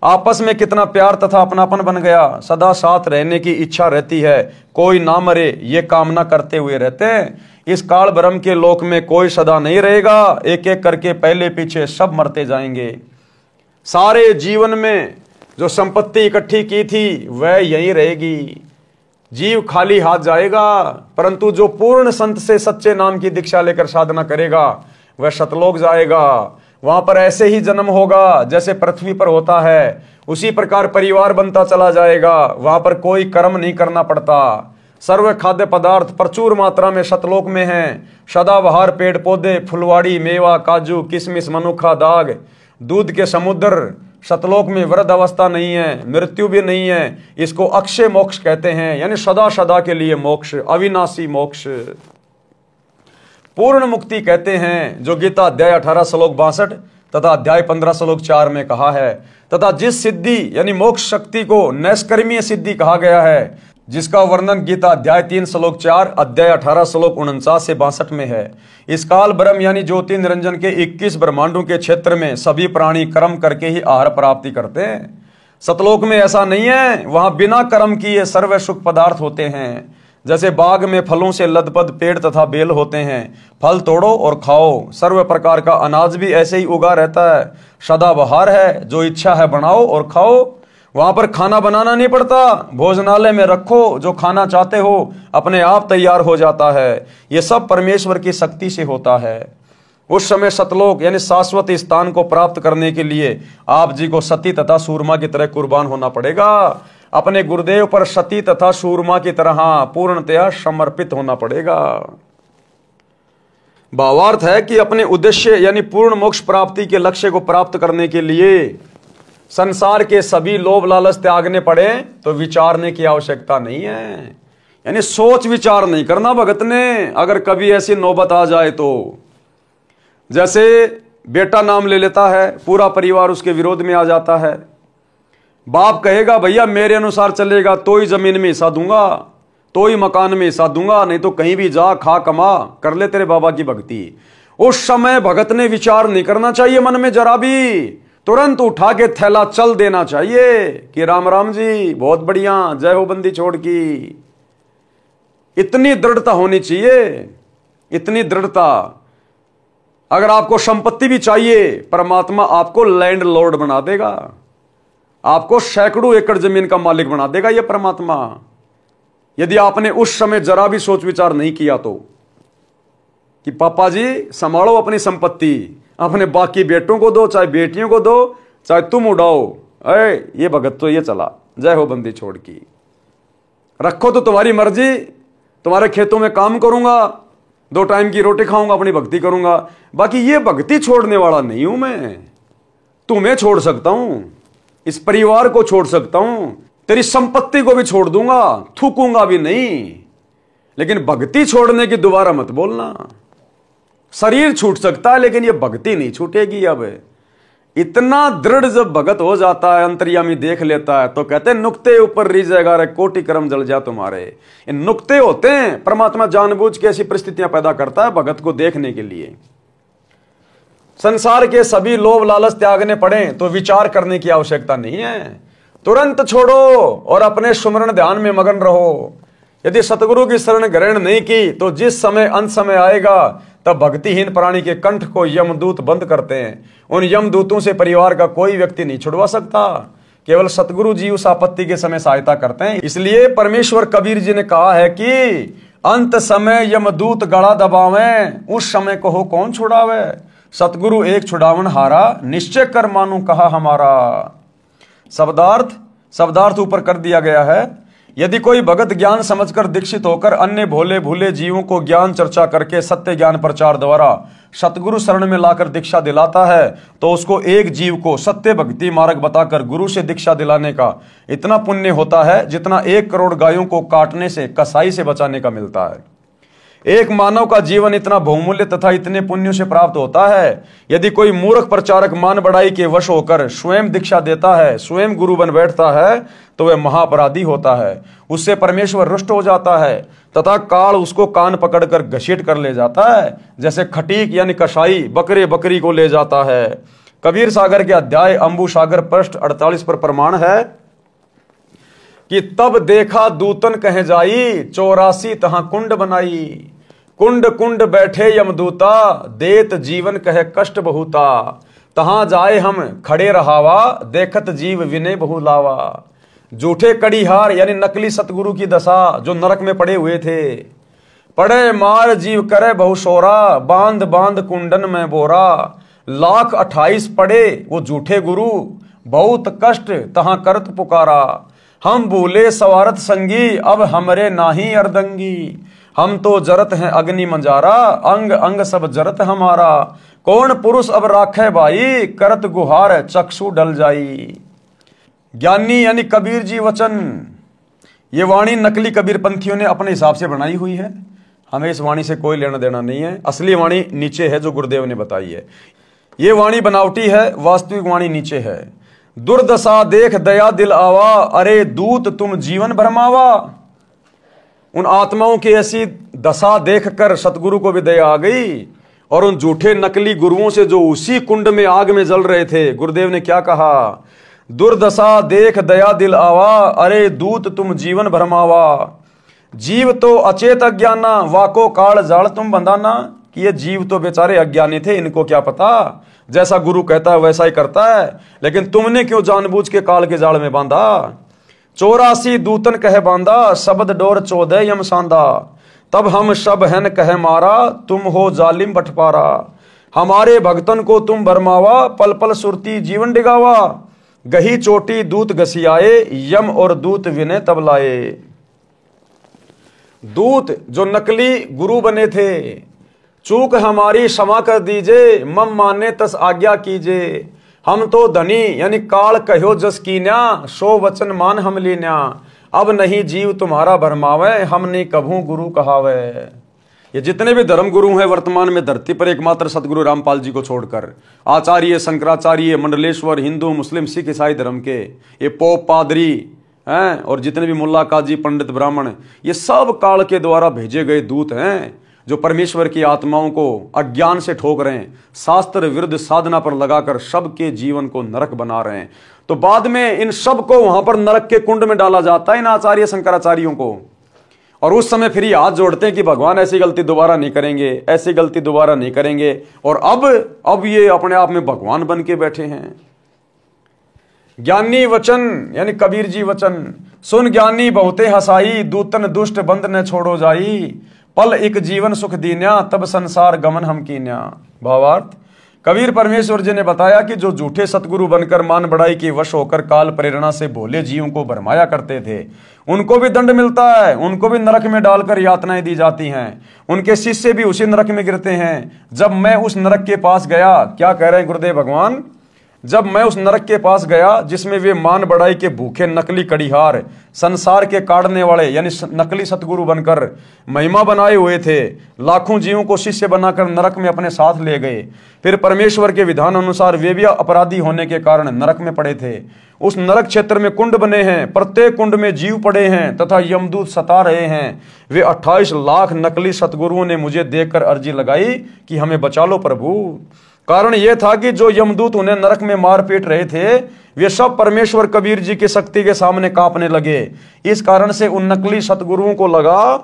Speaker 1: आपस में कितना प्यार तथा अपनापन बन गया। सदा साथ रहने की इच्छा रहती है, कोई ना मरे ये कामना करते हुए रहते हैं। इस काल ब्रह्म के लोक में कोई सदा नहीं रहेगा, एक एक करके पहले पीछे सब मरते जाएंगे। सारे जीवन में जो संपत्ति इकट्ठी की थी वह यहीं रहेगी। जीव खाली हाथ जाएगा, परंतु जो पूर्ण संत से सच्चे नाम की दीक्षा लेकर साधना करेगा वह सतलोक जाएगा। वहां पर ऐसे ही जन्म होगा जैसे पृथ्वी पर होता है, उसी प्रकार परिवार बनता चला जाएगा। वहां पर कोई कर्म नहीं करना पड़ता। सर्व खाद्य पदार्थ प्रचुर मात्रा में सतलोक में हैं। सदाबहार पेड़ पौधे, फुलवाड़ी, मेवा, काजू, किशमिश, मनुखा, दाग, दूध के समुद्र। सतलोक में वृद्ध अवस्था नहीं है, मृत्यु भी नहीं है। इसको अक्षय मोक्ष कहते हैं, यानी सदा सदा के लिए मोक्ष, अविनाशी मोक्ष, पूर्ण मुक्ति कहते हैं, जो गीता अध्याय 18 श्लोक 62 तथा अध्याय 15 श्लोक 4 में कहा है। तथा जिस सिद्धि यानी मोक्ष शक्ति को नैष्कर्मीय सिद्धि कहा गया है, जिसका वर्णन गीता अध्याय 3 श्लोक 4, अध्याय 18 श्लोक 49 से 62 में है। इस काल ब्रह्म यानी ज्योति निरंजन के 21 ब्रह्मांडों के क्षेत्र में सभी प्राणी कर्म करके ही आहार प्राप्ति करते हैं। सतलोक में ऐसा नहीं है, वहां बिना कर्म किए सर्व सुख पदार्थ होते हैं। जैसे बाग में फलों से लदपद पेड़ तथा बेल होते हैं, फल तोड़ो और खाओ। सर्व प्रकार का अनाज भी ऐसे ही उगा रहता है, सदाबहार है, जो इच्छा है बनाओ और खाओ। वहां पर खाना बनाना नहीं पड़ता, भोजनालय में रखो, जो खाना चाहते हो अपने आप तैयार हो जाता है। ये सब परमेश्वर की शक्ति से होता है। उस समय सतलोक यानी शाश्वत स्थान को प्राप्त करने के लिए आप जी को सती तथा सूरमा की तरह कुर्बान होना पड़ेगा। अपने गुरुदेव पर सती तथा सूरमा की तरह पूर्णतया समर्पित होना पड़ेगा। भावार्थ है कि अपने उद्देश्य यानी पूर्ण मोक्ष प्राप्ति के लक्ष्य को प्राप्त करने के लिए संसार के सभी लोभ लालच त्यागने पड़े तो विचारने की आवश्यकता नहीं है, यानी सोच विचार नहीं करना भगत ने। अगर कभी ऐसी नौबत आ जाए तो जैसे बेटा नाम ले लेता है, पूरा परिवार उसके विरोध में आ जाता है। बाप कहेगा भैया मेरे अनुसार चलेगा तो ही जमीन में हिस्सा दूंगा, तो ही मकान में हिस्सा दूंगा, नहीं तो कहीं भी जा खा कमा कर ले तेरे बाबा की भक्ति। उस समय भगत ने विचार नहीं करना चाहिए मन में जरा भी, तुरंत उठा के थैला चल देना चाहिए कि राम राम जी बहुत बढ़िया, जय हो बंदी छोड़ की। इतनी दृढ़ता होनी चाहिए, इतनी दृढ़ता। अगर आपको संपत्ति भी चाहिए, परमात्मा आपको लैंड लॉर्ड बना देगा, आपको सैकड़ों एकड़ जमीन का मालिक बना देगा यह परमात्मा, यदि आपने उस समय जरा भी सोच विचार नहीं किया तो कि पापा जी संभालो अपनी संपत्ति, अपने बाकी बेटों को दो, चाहे बेटियों को दो, चाहे तुम उड़ाओ, ये भगत तो ये चला, जय हो बंदी छोड़ की। रखो तो तुम्हारी मर्जी, तुम्हारे खेतों में काम करूंगा, 2 टाइम की रोटी खाऊंगा, अपनी भक्ति करूंगा, बाकी ये भक्ति छोड़ने वाला नहीं हूं मैं। तुम्हें छोड़ सकता हूं, इस परिवार को छोड़ सकता हूं, तेरी संपत्ति को भी छोड़ दूंगा, थूकूंगा भी नहीं, लेकिन भक्ति छोड़ने की दोबारा मत बोलना। शरीर छूट सकता है लेकिन ये भक्ति नहीं छूटेगी। अब इतना दृढ़ जब भगत हो जाता है, अंतर्यामी देख लेता है, तो कहते हैं नुक्ते ऊपर रिजेगा रे कोटि कर्म जल जा तुम्हारे। ये नुक्ते होते हैं, परमात्मा जानबूझ के ऐसी परिस्थितियां पैदा करता है भगत को देखने के लिए। संसार के सभी लोभ लालच त्यागने पड़े तो विचार करने की आवश्यकता नहीं है, तुरंत छोड़ो और अपने सुमरण ध्यान में मगन रहो। यदि सतगुरु की शरण ग्रहण नहीं की तो जिस समय अंत समय आएगा तब भक्तिहीन प्राणी के कंठ को यमदूत बंद करते हैं। उन यमदूतों से परिवार का कोई व्यक्ति नहीं छुड़वा सकता, केवल सतगुरु जी उस आपत्ति के समय सहायता करते हैं। इसलिए परमेश्वर कबीर जी ने कहा है कि अंत समय यमदूत गड़ा दबावे, उस समय को हो कौन छुड़ावे। सतगुरु एक छुड़ावन हारा, निश्चय कर मानू कहा हमारा। शब्दार्थ ऊपर कर दिया गया है। यदि कोई भगत ज्ञान समझकर दीक्षित होकर अन्य भोले भूले जीवों को ज्ञान चर्चा करके सत्य ज्ञान प्रचार द्वारा सतगुरु शरण में लाकर दीक्षा दिलाता है तो उसको एक जीव को सत्य भक्ति मार्ग बताकर गुरु से दीक्षा दिलाने का इतना पुण्य होता है जितना 1 करोड़ गायों को काटने से, कसाई से बचाने का मिलता है। एक मानव का जीवन इतना बहुमूल्य तथा इतने पुण्यों से प्राप्त होता है। यदि कोई मूर्ख प्रचारक मान बढ़ाई के वश होकर स्वयं दीक्षा देता है, स्वयं गुरु बन बैठता है, तो वह महापराधी होता है। उससे परमेश्वर रुष्ट हो जाता है तथा काल उसको कान पकड़कर घसीट कर ले जाता है, जैसे खटीक यानी कसाई बकरी को ले जाता है। कबीर सागर के अध्याय अंबु सागर पृष्ठ 48 पर प्रमाण है कि तब देखा दूतन कह जाई, 84 तहां कुंड बनाई। कुंड कुंड बैठे यमदूता, देत जीवन कहे कष्ट बहुता। तहां जाए हम खड़े रहावा, देखत जीव विनय बहु लावा। झूठे कड़ीहार यानी नकली सतगुरु की दशा जो नरक में पड़े हुए थे। पड़े मार जीव करे बहु शोरा, बांध बांध कुंडन में बोरा। 1,28,000 पड़े वो झूठे गुरु, बहुत कष्ट तहां करत पुकारा। हम भूले सवारत संगी, अब हमरे नाही अर्दंगी। हम तो जरत हैं अग्नि मंजारा, अंग अंग सब जरत हमारा। कौन पुरुष अब राखे भाई, करत गुहार चक्षु डल जाई। ज्ञानी यानी कबीर जी वचन, ये वाणी नकली कबीर पंथियों ने अपने हिसाब से बनाई हुई है। हमें इस वाणी से कोई लेना देना नहीं है। असली वाणी नीचे है जो गुरुदेव ने बताई है। ये वाणी बनावटी है, वास्तविक वाणी नीचे है। दुर्दशा देख दया दिल आवा, अरे दूत तुम जीवन भरमावा। उन आत्माओं की ऐसी दशा देखकर सतगुरु को भी दया आ गई और उन झूठे नकली गुरुओं से जो उसी कुंड में आग में जल रहे थे, गुरुदेव ने क्या कहा, दुर्दशा देख दया दिल आवा, अरे दूत तुम जीवन भरमावा। जीव तो अचेत अज्ञाना, वाको काल जाल तुम बंधाना। कि ये जीव तो बेचारे अज्ञानी थे, इनको क्या पता, जैसा गुरु कहता है वैसा ही करता है, लेकिन तुमने क्यों जानबूझ के काल के जाल में बांधा। 84 दूतन कह बांधा, शब्द डोर 14 यम सांदा, तब हम सब हन कह मारा, तुम हो जालिम बटपारा। हमारे भक्तन को तुम भरमावा, पल पल सुरती जीवन डिगावा। गही चोटी दूत घसियाए, यम और दूत विनय तब लाए। दूत जो नकली गुरु बने थे, चूक हमारी क्षमा कर दीजिए, मम माने तस आज्ञा कीजिए। हम तो धनी यानी काल कहो जस कीन्या, सो वचन मान हम लीन्या। अब नहीं जीव तुम्हारा भरमावे, हम नहीं कभू गुरु कहावे। ये जितने भी धर्म गुरु हैं वर्तमान में धरती पर, एकमात्र सतगुरु रामपाल जी को छोड़कर, आचार्य, शंकराचार्य, मंडलेश्वर, हिंदू, मुस्लिम, सिख, ईसाई धर्म के ये पोप, पादरी हैं और जितने भी मुल्ला, काजी, पंडित, ब्राह्मण, ये सब काल के द्वारा भेजे गए दूत हैं जो परमेश्वर की आत्माओं को अज्ञान से ठोक रहे हैं, शास्त्र विरुद्ध साधना पर लगाकर सबके जीवन को नरक बना रहे हैं। तो बाद में इन सब को वहां पर नरक के कुंड में डाला जाता है, इन आचार्य शंकराचार्यों को। और उस समय फिर ये हाथ जोड़ते हैं कि भगवान ऐसी गलती दोबारा नहीं करेंगे, ऐसी गलती दोबारा नहीं करेंगे। और अब ये अपने आप में भगवान बन के बैठे हैं। ज्ञानी वचन यानी कबीर जी वचन, सुन ज्ञानी बहुते हसाई, दूतन दुष्ट बंद न छोड़ो जाई। पल एक जीवन सुख दीन्या, तब संसार गमन हम कीन्या। भावार्थ, कबीर परमेश्वर जी ने बताया कि जो झूठे सतगुरु बनकर मान बढ़ाई के वश होकर काल प्रेरणा से भोले जीवों को भरमाया करते थे, उनको भी दंड मिलता है, उनको भी नरक में डालकर यातनाएं दी जाती हैं। उनके शिष्य भी उसी नरक में गिरते हैं। जब मैं उस नरक के पास गया, क्या कह रहे हैं गुरुदेव भगवान, जब मैं उस नरक के पास गया जिसमें वे मान बढ़ाई के भूखे नकली कड़ीहार, संसार के काटने वाले यानी नकली सतगुरु बनकर महिमा बनाए हुए थे, लाखों जीवों को शिष्य बनाकर नरक में अपने साथ ले गए। फिर परमेश्वर के विधान अनुसार वे भी अपराधी होने के कारण नरक में पड़े थे। उस नरक क्षेत्र में कुंड बने हैं, प्रत्येक कुंड में जीव पड़े हैं तथा यमदूत सता रहे हैं। वे 28 लाख नकली सतगुरुओं ने मुझे देखकर अर्जी लगाई कि हमें बचा लो प्रभु। कारण यह था कि जो यमदूत उन्हें नरक में मार पीट रहे थे, वे सब परमेश्वर कबीर जी की शक्ति के सामने कांपने लगे। इस कारण से उन नकली सतगुरुओं को लगा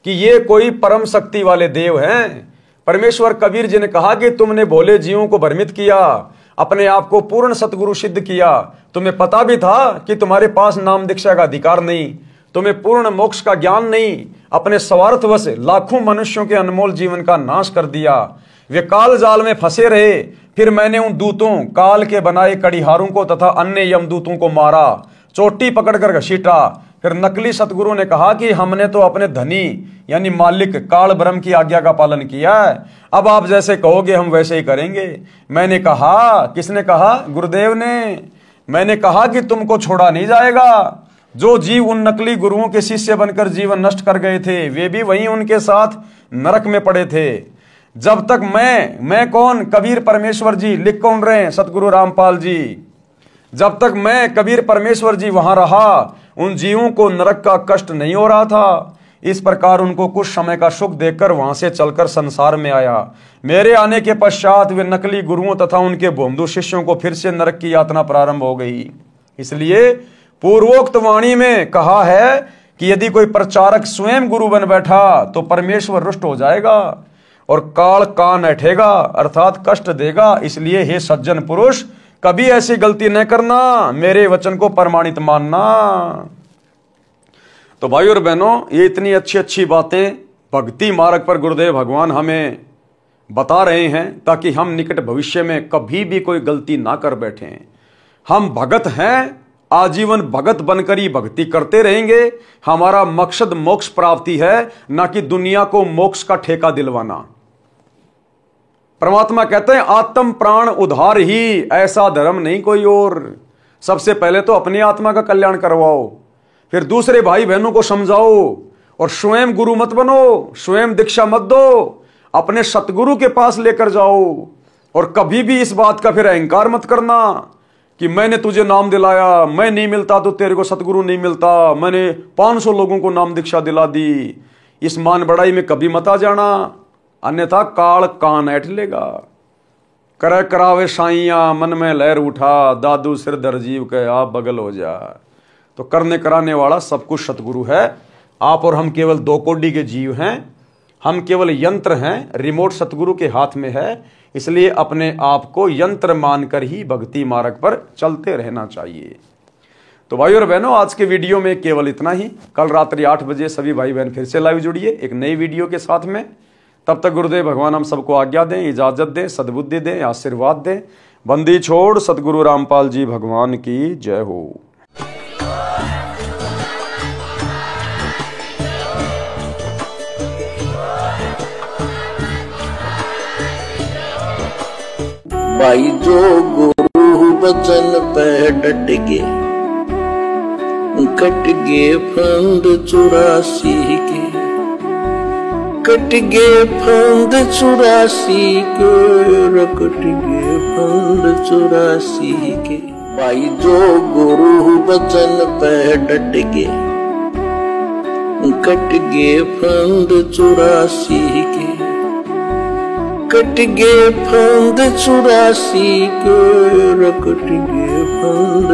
Speaker 1: कि ये कोई परम शक्ति वाले देव हैं। परमेश्वर कबीर जी ने कहा कि तुमने भोले जीवों को भ्रमित किया, अपने आप को पूर्ण सतगुरु सिद्ध किया। तुम्हें पता भी था कि तुम्हारे पास नाम दीक्षा का अधिकार नहीं, तुम्हें पूर्ण मोक्ष का ज्ञान नहीं। अपने स्वार्थवश लाखों मनुष्यों के अनमोल जीवन का नाश कर दिया। वे काल जाल में फंसे रहे। फिर मैंने उन दूतों, काल के बनाए कड़ीहारों को तथा अन्य यमदूतों को मारा, चोटी पकड़कर घसीटा। फिर नकली सतगुरु ने कहा कि हमने तो अपने धनी यानी मालिक काल ब्रह्म की आज्ञा का पालन किया है, अब आप जैसे कहोगे हम वैसे ही करेंगे। मैंने कहा, किसने कहा? गुरुदेव ने। मैंने कहा कि तुमको छोड़ा नहीं जाएगा। जो जीव उन नकली गुरुओं के शिष्य बनकर जीवन नष्ट कर गए थे, वे भी वहीं उनके साथ नरक में पड़े थे। जब तक मैं कौन? कबीर परमेश्वर जी। लिख कौन रहे हैं? सतगुरु रामपाल जी। जब तक मैं कबीर परमेश्वर जी वहां रहा, उन जीवों को नरक का कष्ट नहीं हो रहा था। इस प्रकार उनको कुछ समय का सुख देकर वहां से चलकर संसार में आया। मेरे आने के पश्चात वे नकली गुरुओं तथा उनके भोंदू शिष्यों को फिर से नरक की यातना प्रारंभ हो गई। इसलिए पूर्वोक्त वाणी में कहा है कि यदि कोई प्रचारक स्वयं गुरु बन बैठा तो परमेश्वर रुष्ट हो जाएगा और काल कान ऐठेगा अर्थात कष्ट देगा। इसलिए हे सज्जन पुरुष, कभी ऐसी गलती न करना, मेरे वचन को प्रमाणित मानना। तो भाई और बहनों, ये इतनी अच्छी अच्छी बातें भक्ति मार्ग पर गुरुदेव भगवान हमें बता रहे हैं ताकि हम निकट भविष्य में कभी भी कोई गलती ना कर बैठें। हम भगत हैं, आजीवन भगत बनकर ही भक्ति करते रहेंगे। हमारा मकसद मोक्ष प्राप्ति है, ना कि दुनिया को मोक्ष का ठेका दिलवाना। परमात्मा कहते हैं आत्म प्राण उद्धार ही, ऐसा धर्म नहीं कोई और। सबसे पहले तो अपनी आत्मा का कल्याण करवाओ, फिर दूसरे भाई बहनों को समझाओ और स्वयं गुरु मत बनो, स्वयं दीक्षा मत दो, अपने सतगुरु के पास लेकर जाओ। और कभी भी इस बात का फिर अहंकार मत करना कि मैंने तुझे नाम दिलाया, मैं नहीं मिलता तो तेरे को सतगुरु नहीं मिलता, मैंने 500 लोगों को नाम दीक्षा दिला दी। इस मान बढ़ाई में कभी मत आ जाना, अन्यथा काल कान ऐठ लेगा। कर करावे साइया मन में लहर उठा, दादू सिर दर जीव के आप बगल हो जा। तो करने कराने वाला सब कुछ सतगुरु है। आप और हम केवल 2 कोटि के जीव हैं। हम केवल यंत्र हैं, रिमोट सतगुरु के हाथ में है, इसलिए अपने आप को यंत्र मानकर ही भक्ति मार्ग पर चलते रहना चाहिए। तो भाई और बहनों, आज के वीडियो में केवल इतना ही। कल रात्रि 8 बजे सभी भाई बहन फिर से लाइव जुड़िए एक नई वीडियो के साथ में। तब तक गुरुदेव भगवान हम सबको आज्ञा दें, इजाजत दें, सद्बुद्धि दें, आशीर्वाद दें। बंदी छोड़ सतगुरु रामपाल जी भगवान की जय हो।
Speaker 2: भाई जो गुरु बचन पे डट गे, कट गे फंद 84 के, कट गे फंद 84 के, कट गे फंद 84 के। भाई जो गुरु बचन पे डट गे, कट गे फंद 84 के, कट गे फंद 84 के, कट गे फंद